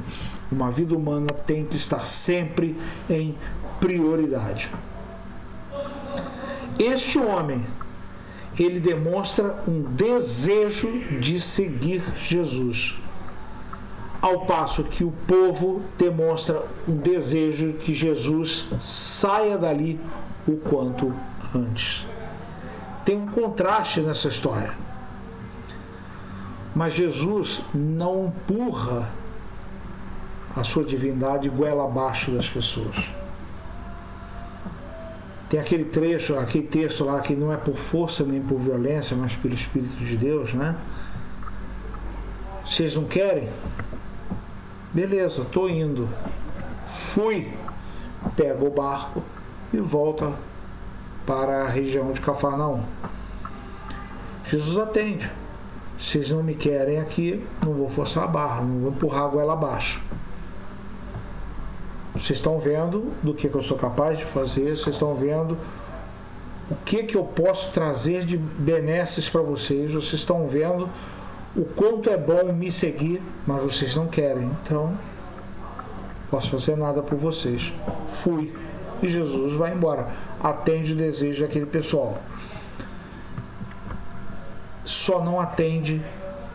Uma vida humana tem que estar sempre em prioridade. Este homem, ele demonstra um desejo de seguir Jesus, ao passo que o povo demonstra um desejo que Jesus saia dali o quanto antes. Tem um contraste nessa história. Mas Jesus não empurra a sua divindade goela abaixo das pessoas. Tem aquele texto lá que não é por força nem por violência, mas pelo Espírito de Deus, né? Vocês não querem? Beleza, estou indo. Fui. Pega o barco e volta para a região de Cafarnaum. Jesus atende. Vocês não me querem aqui, não vou forçar a barra, não vou empurrar a goela abaixo. Vocês estão vendo do que eu sou capaz de fazer, vocês estão vendo o que eu posso trazer de benesses para vocês, vocês estão vendo o quanto é bom me seguir, mas vocês não querem, então não posso fazer nada por vocês. Fui. E Jesus vai embora, atende o desejo daquele pessoal. Só não atende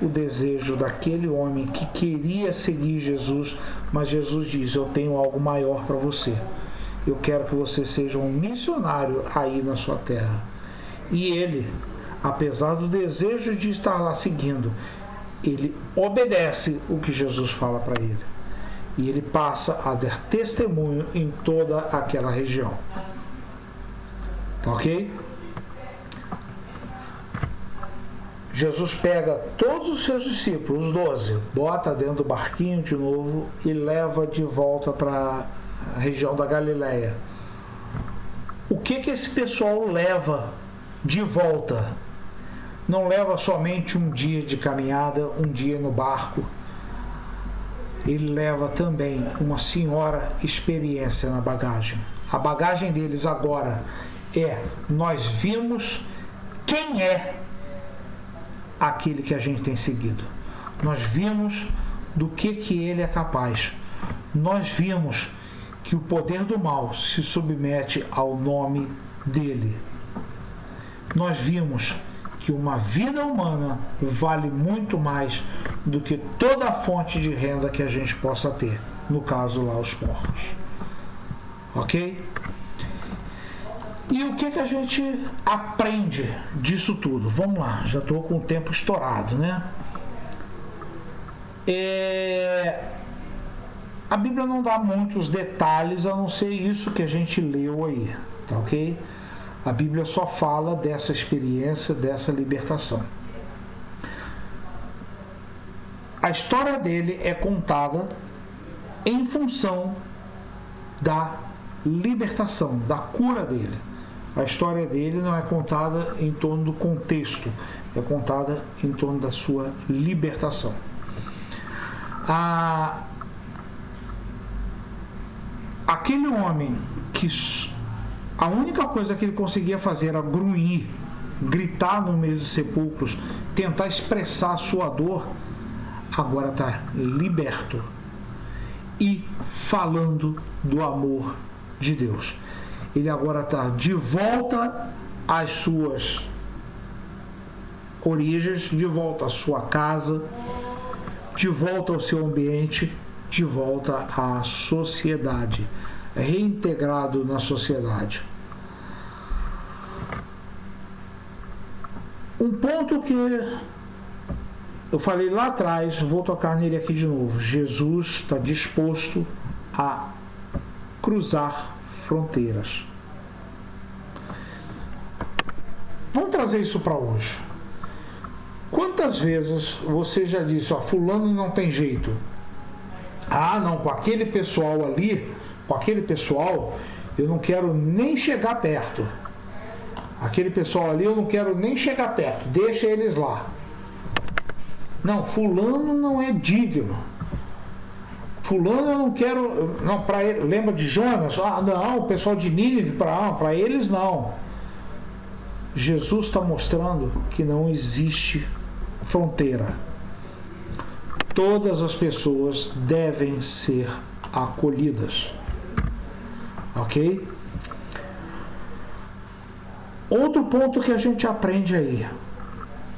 o desejo daquele homem que queria seguir Jesus, mas Jesus diz: eu tenho algo maior para você. Eu quero que você seja um missionário aí na sua terra. E ele, apesar do desejo de estar lá seguindo, ele obedece o que Jesus fala para ele. E ele passa a dar testemunho em toda aquela região. Tá ok? Jesus pega todos os seus discípulos, os 12, bota dentro do barquinho de novo e leva de volta para a região da Galileia. O que esse pessoal leva de volta? Não leva somente um dia de caminhada, um dia no barco. Ele leva também uma senhora experiência na bagagem. A bagagem deles agora nós vimos quem é aquele que a gente tem seguido. Nós vimos do que ele é capaz. Nós vimos que o poder do mal se submete ao nome dele. Nós vimos que uma vida humana vale muito mais do que toda a fonte de renda que a gente possa ter. No caso lá, os porcos. Ok? E o que a gente aprende disso tudo? Vamos lá, já estou com o tempo estourado, né? A Bíblia não dá muitos detalhes, a não ser isso que a gente leu aí, tá ok? A Bíblia só fala dessa experiência, dessa libertação. A história dele é contada em função da libertação, da cura dele. A história dele não é contada em torno do contexto, é contada em torno da sua libertação. Aquele homem que a única coisa que ele conseguia fazer era grunhir, gritar no meio dos sepulcros, tentar expressar a sua dor, agora está liberto e falando do amor de Deus. Ele agora está de volta às suas origens, de volta à sua casa, de volta ao seu ambiente, de volta à sociedade, reintegrado na sociedade. Um ponto que eu falei lá atrás, vou tocar nele aqui de novo. Jesus está disposto a cruzar fronteiras. Vamos trazer isso para hoje. Quantas vezes você já disse, fulano não tem jeito. Não, com aquele pessoal ali, eu não quero nem chegar perto. Aquele pessoal ali eu não quero nem chegar perto, deixa eles lá. Não, fulano não é digno. Fulano eu não quero. Não, para ele. Lembra de Jonas? Não, o pessoal de Nínive, para eles não. Jesus está mostrando que não existe fronteira. Todas as pessoas devem ser acolhidas. Ok? Outro ponto que a gente aprende aí.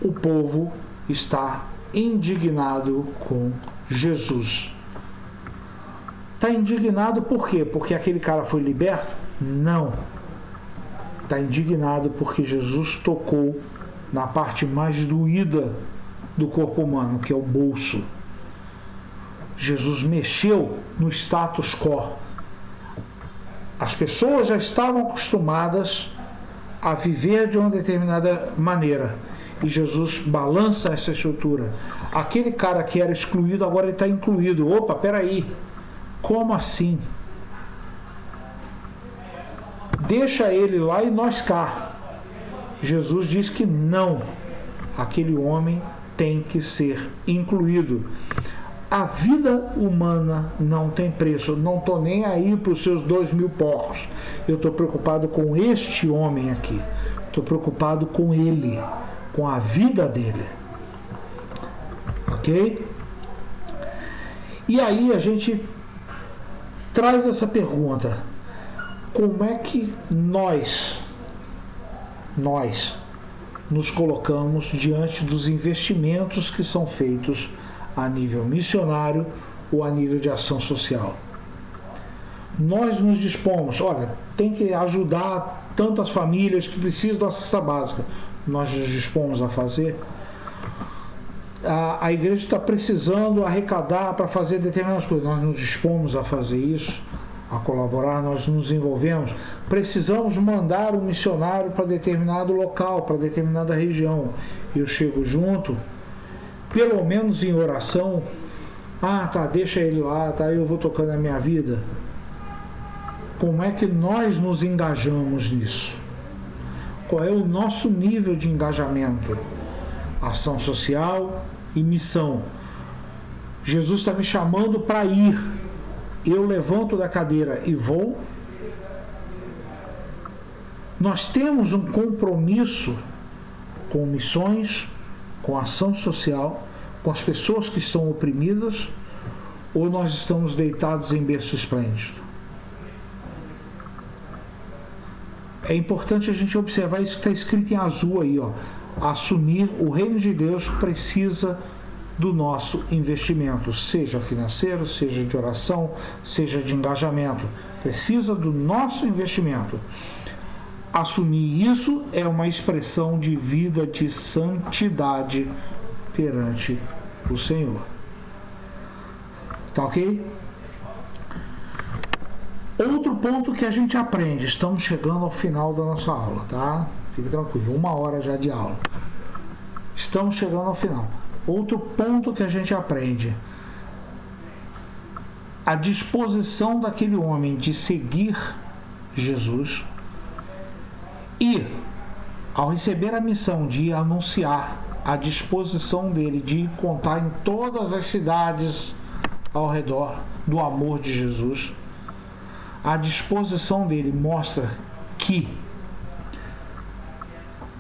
O povo está indignado com Jesus. Está indignado por quê? Porque aquele cara foi liberto? Não. Está indignado porque Jesus tocou na parte mais doída do corpo humano, que é o bolso. Jesus mexeu no status quo. As pessoas já estavam acostumadas a viver de uma determinada maneira. E Jesus balança essa estrutura. Aquele cara que era excluído, agora ele está incluído. Opa, peraí. Como assim? Deixa ele lá e nós cá. Jesus diz que não. Aquele homem tem que ser incluído. A vida humana não tem preço. Eu não estou nem aí para os seus 2.000 porcos. Eu estou preocupado com este homem aqui. Estou preocupado com ele, com a vida dele. Ok? E aí a gente traz essa pergunta: como é que nós nos colocamos diante dos investimentos que são feitos a nível missionário ou a nível de ação social? Nós nos dispomos, olha, tem que ajudar tantas famílias que precisam da cesta básica. Nós nos dispomos a fazer? a igreja está precisando arrecadar para fazer determinadas coisas. Nós nos dispomos a fazer isso, a colaborar, nós nos envolvemos. Precisamos mandar um missionário para determinado local, para determinada região. Eu chego junto, pelo menos em oração. Ah, tá, deixa ele lá, tá, eu vou tocando a minha vida. Como é que nós nos engajamos nisso? Qual é o nosso nível de engajamento? Ação social e missão. Jesus está me chamando para ir. Eu levanto da cadeira e vou. Nós temos um compromisso com missões, com ação social, com as pessoas que estão oprimidas, ou nós estamos deitados em berço esplêndido? É importante a gente observar isso que está escrito em azul aí, ó. Assumir o reino de Deus precisa do nosso investimento, seja financeiro, seja de oração, seja de engajamento. Precisa do nosso investimento. Assumir isso é uma expressão de vida de santidade perante o Senhor. Tá ok? Outro ponto que a gente aprende, estamos chegando ao final da nossa aula, tá? Fique tranquilo, 1 hora já de aula. Estamos chegando ao final. Outro ponto que a gente aprende, a disposição daquele homem de seguir Jesus e, ao receber a missão de anunciar, a disposição dele de contar em todas as cidades ao redor do amor de Jesus. A disposição dele mostra que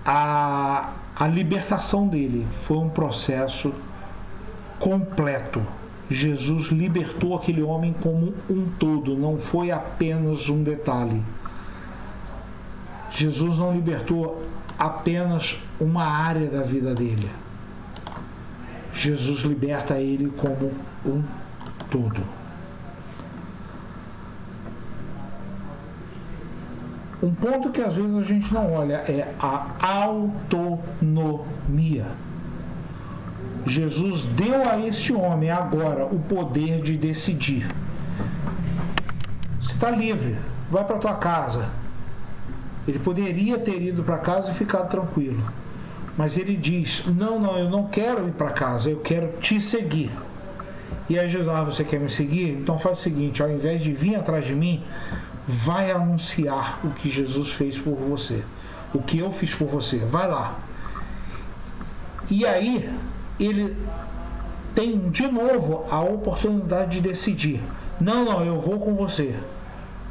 a libertação dele foi um processo completo. Jesus libertou aquele homem como um todo, não foi apenas um detalhe. Jesus não libertou apenas uma área da vida dele. Jesus liberta ele como um todo. Um ponto que às vezes a gente não olha é a autonomia. Jesus deu a este homem agora o poder de decidir. Você está livre, vai para tua casa. Ele poderia ter ido para casa e ficado tranquilo. Mas ele diz, não, eu não quero ir para casa, eu quero te seguir. E aí Jesus, você quer me seguir? Então faz o seguinte, ao invés de vir atrás de mim, vai anunciar o que Jesus fez por você, o que eu fiz por você, vai lá. E aí ele tem de novo a oportunidade de decidir, não, eu vou com você,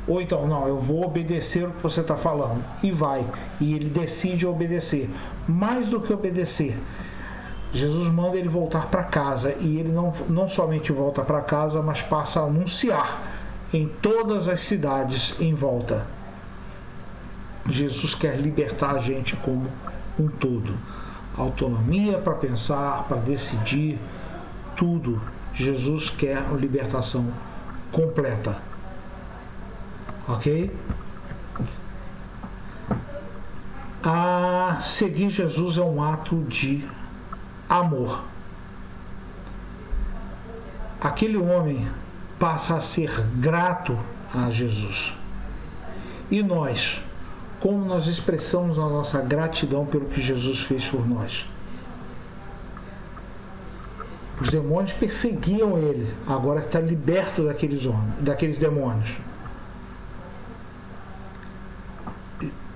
ou então, não, eu vou obedecer o que você está falando, e vai, e ele decide obedecer. Mais do que obedecer, Jesus manda ele voltar para casa, e ele não somente volta para casa, mas passa a anunciar em todas as cidades em volta. Jesus quer libertar a gente como um todo. Autonomia para pensar, para decidir, tudo. Jesus quer uma libertação completa. Ok? Seguir Jesus é um ato de amor. Aquele homem passa a ser grato a Jesus. E nós, como nós expressamos a nossa gratidão pelo que Jesus fez por nós? Os demônios perseguiam ele, agora está liberto daqueles demônios.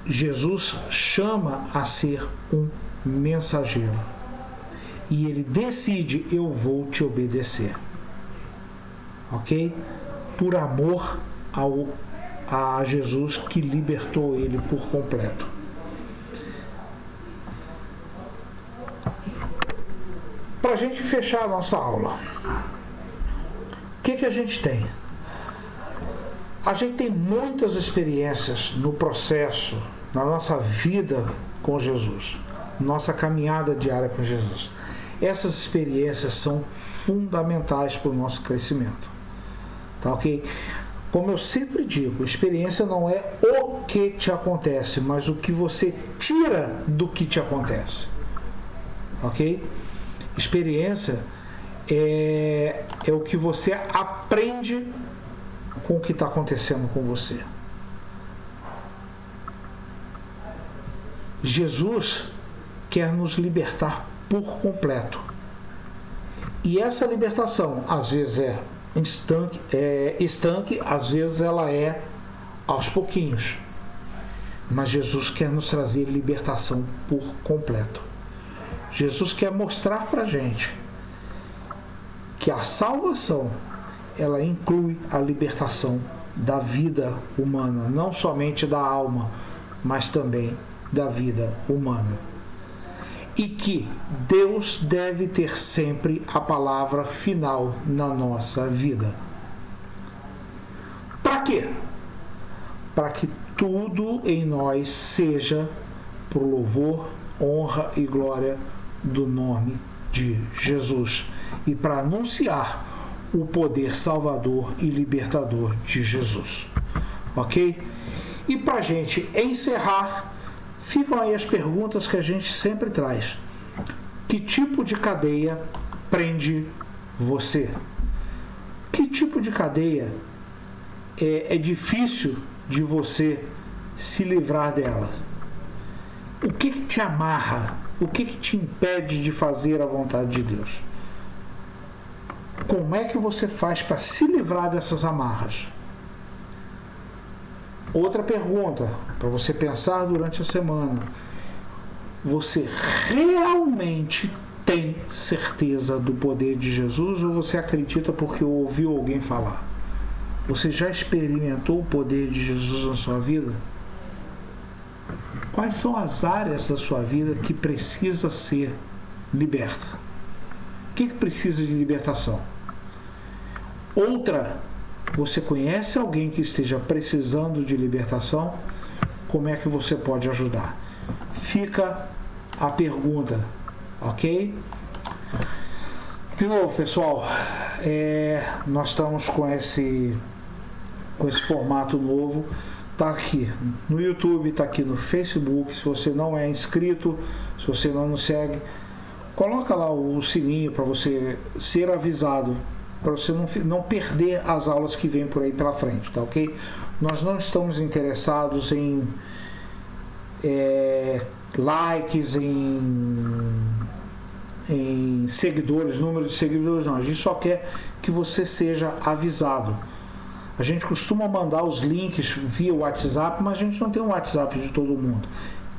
Jesus chama a ser um mensageiro. E ele decide, eu vou te obedecer. Ok? Por amor a Jesus que libertou ele por completo. Para a gente fechar a nossa aula, o que a gente tem? A gente tem muitas experiências no processo, na nossa vida com Jesus, nossa caminhada diária com Jesus. Essas experiências são fundamentais para o nosso crescimento. Tá ok? Como eu sempre digo, experiência não é o que te acontece, mas o que você tira do que te acontece. Ok? Experiência é o que você aprende com o que está acontecendo com você. Jesus quer nos libertar por completo. E essa libertação, às vezes estanque, às vezes ela é aos pouquinhos. Mas Jesus quer nos trazer libertação por completo. Jesus quer mostrar para a gente que a salvação, ela inclui a libertação da vida humana, não somente da alma, mas também da vida humana. E que Deus deve ter sempre a palavra final na nossa vida. Para quê? Para que tudo em nós seja por louvor, honra e glória do nome de Jesus. E para anunciar o poder salvador e libertador de Jesus. Ok? E para a gente encerrar, ficam aí as perguntas que a gente sempre traz. Que tipo de cadeia prende você? Que tipo de cadeia é difícil de você se livrar dela? O que te amarra? O que te impede de fazer a vontade de Deus? Como é que você faz para se livrar dessas amarras? Outra pergunta para você pensar durante a semana. Você realmente tem certeza do poder de Jesus ou você acredita porque ouviu alguém falar? Você já experimentou o poder de Jesus na sua vida? Quais são as áreas da sua vida que precisa ser liberta? O que precisa de libertação? Outra, você conhece alguém que esteja precisando de libertação? Como é que você pode ajudar? Fica a pergunta, ok? De novo, pessoal, nós estamos com esse formato novo. Está aqui no YouTube, está aqui no Facebook. Se você não é inscrito, se você não nos segue, coloca lá o sininho para você ser avisado, para você não perder as aulas que vêm por aí pela frente, tá ok? Nós não estamos interessados em likes, em seguidores, número de seguidores, não. A gente só quer que você seja avisado. A gente costuma mandar os links via WhatsApp, mas a gente não tem um WhatsApp de todo mundo.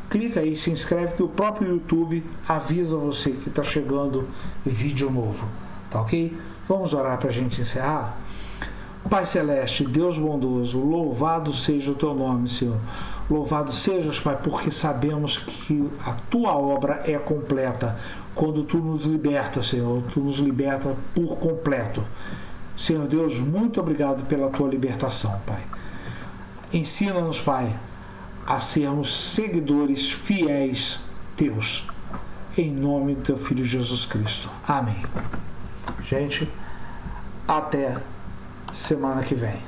Clica aí, se inscreve que o próprio YouTube avisa você que está chegando vídeo novo, tá ok? Vamos orar para a gente encerrar? Pai Celeste, Deus bondoso, louvado seja o teu nome, Senhor. Louvado sejas, Pai, porque sabemos que a tua obra é completa. Quando tu nos liberta, Senhor, tu nos liberta por completo. Senhor Deus, muito obrigado pela tua libertação, Pai. Ensina-nos, Pai, a sermos seguidores fiéis teus. Em nome do teu Filho Jesus Cristo. Amém. Gente, até semana que vem.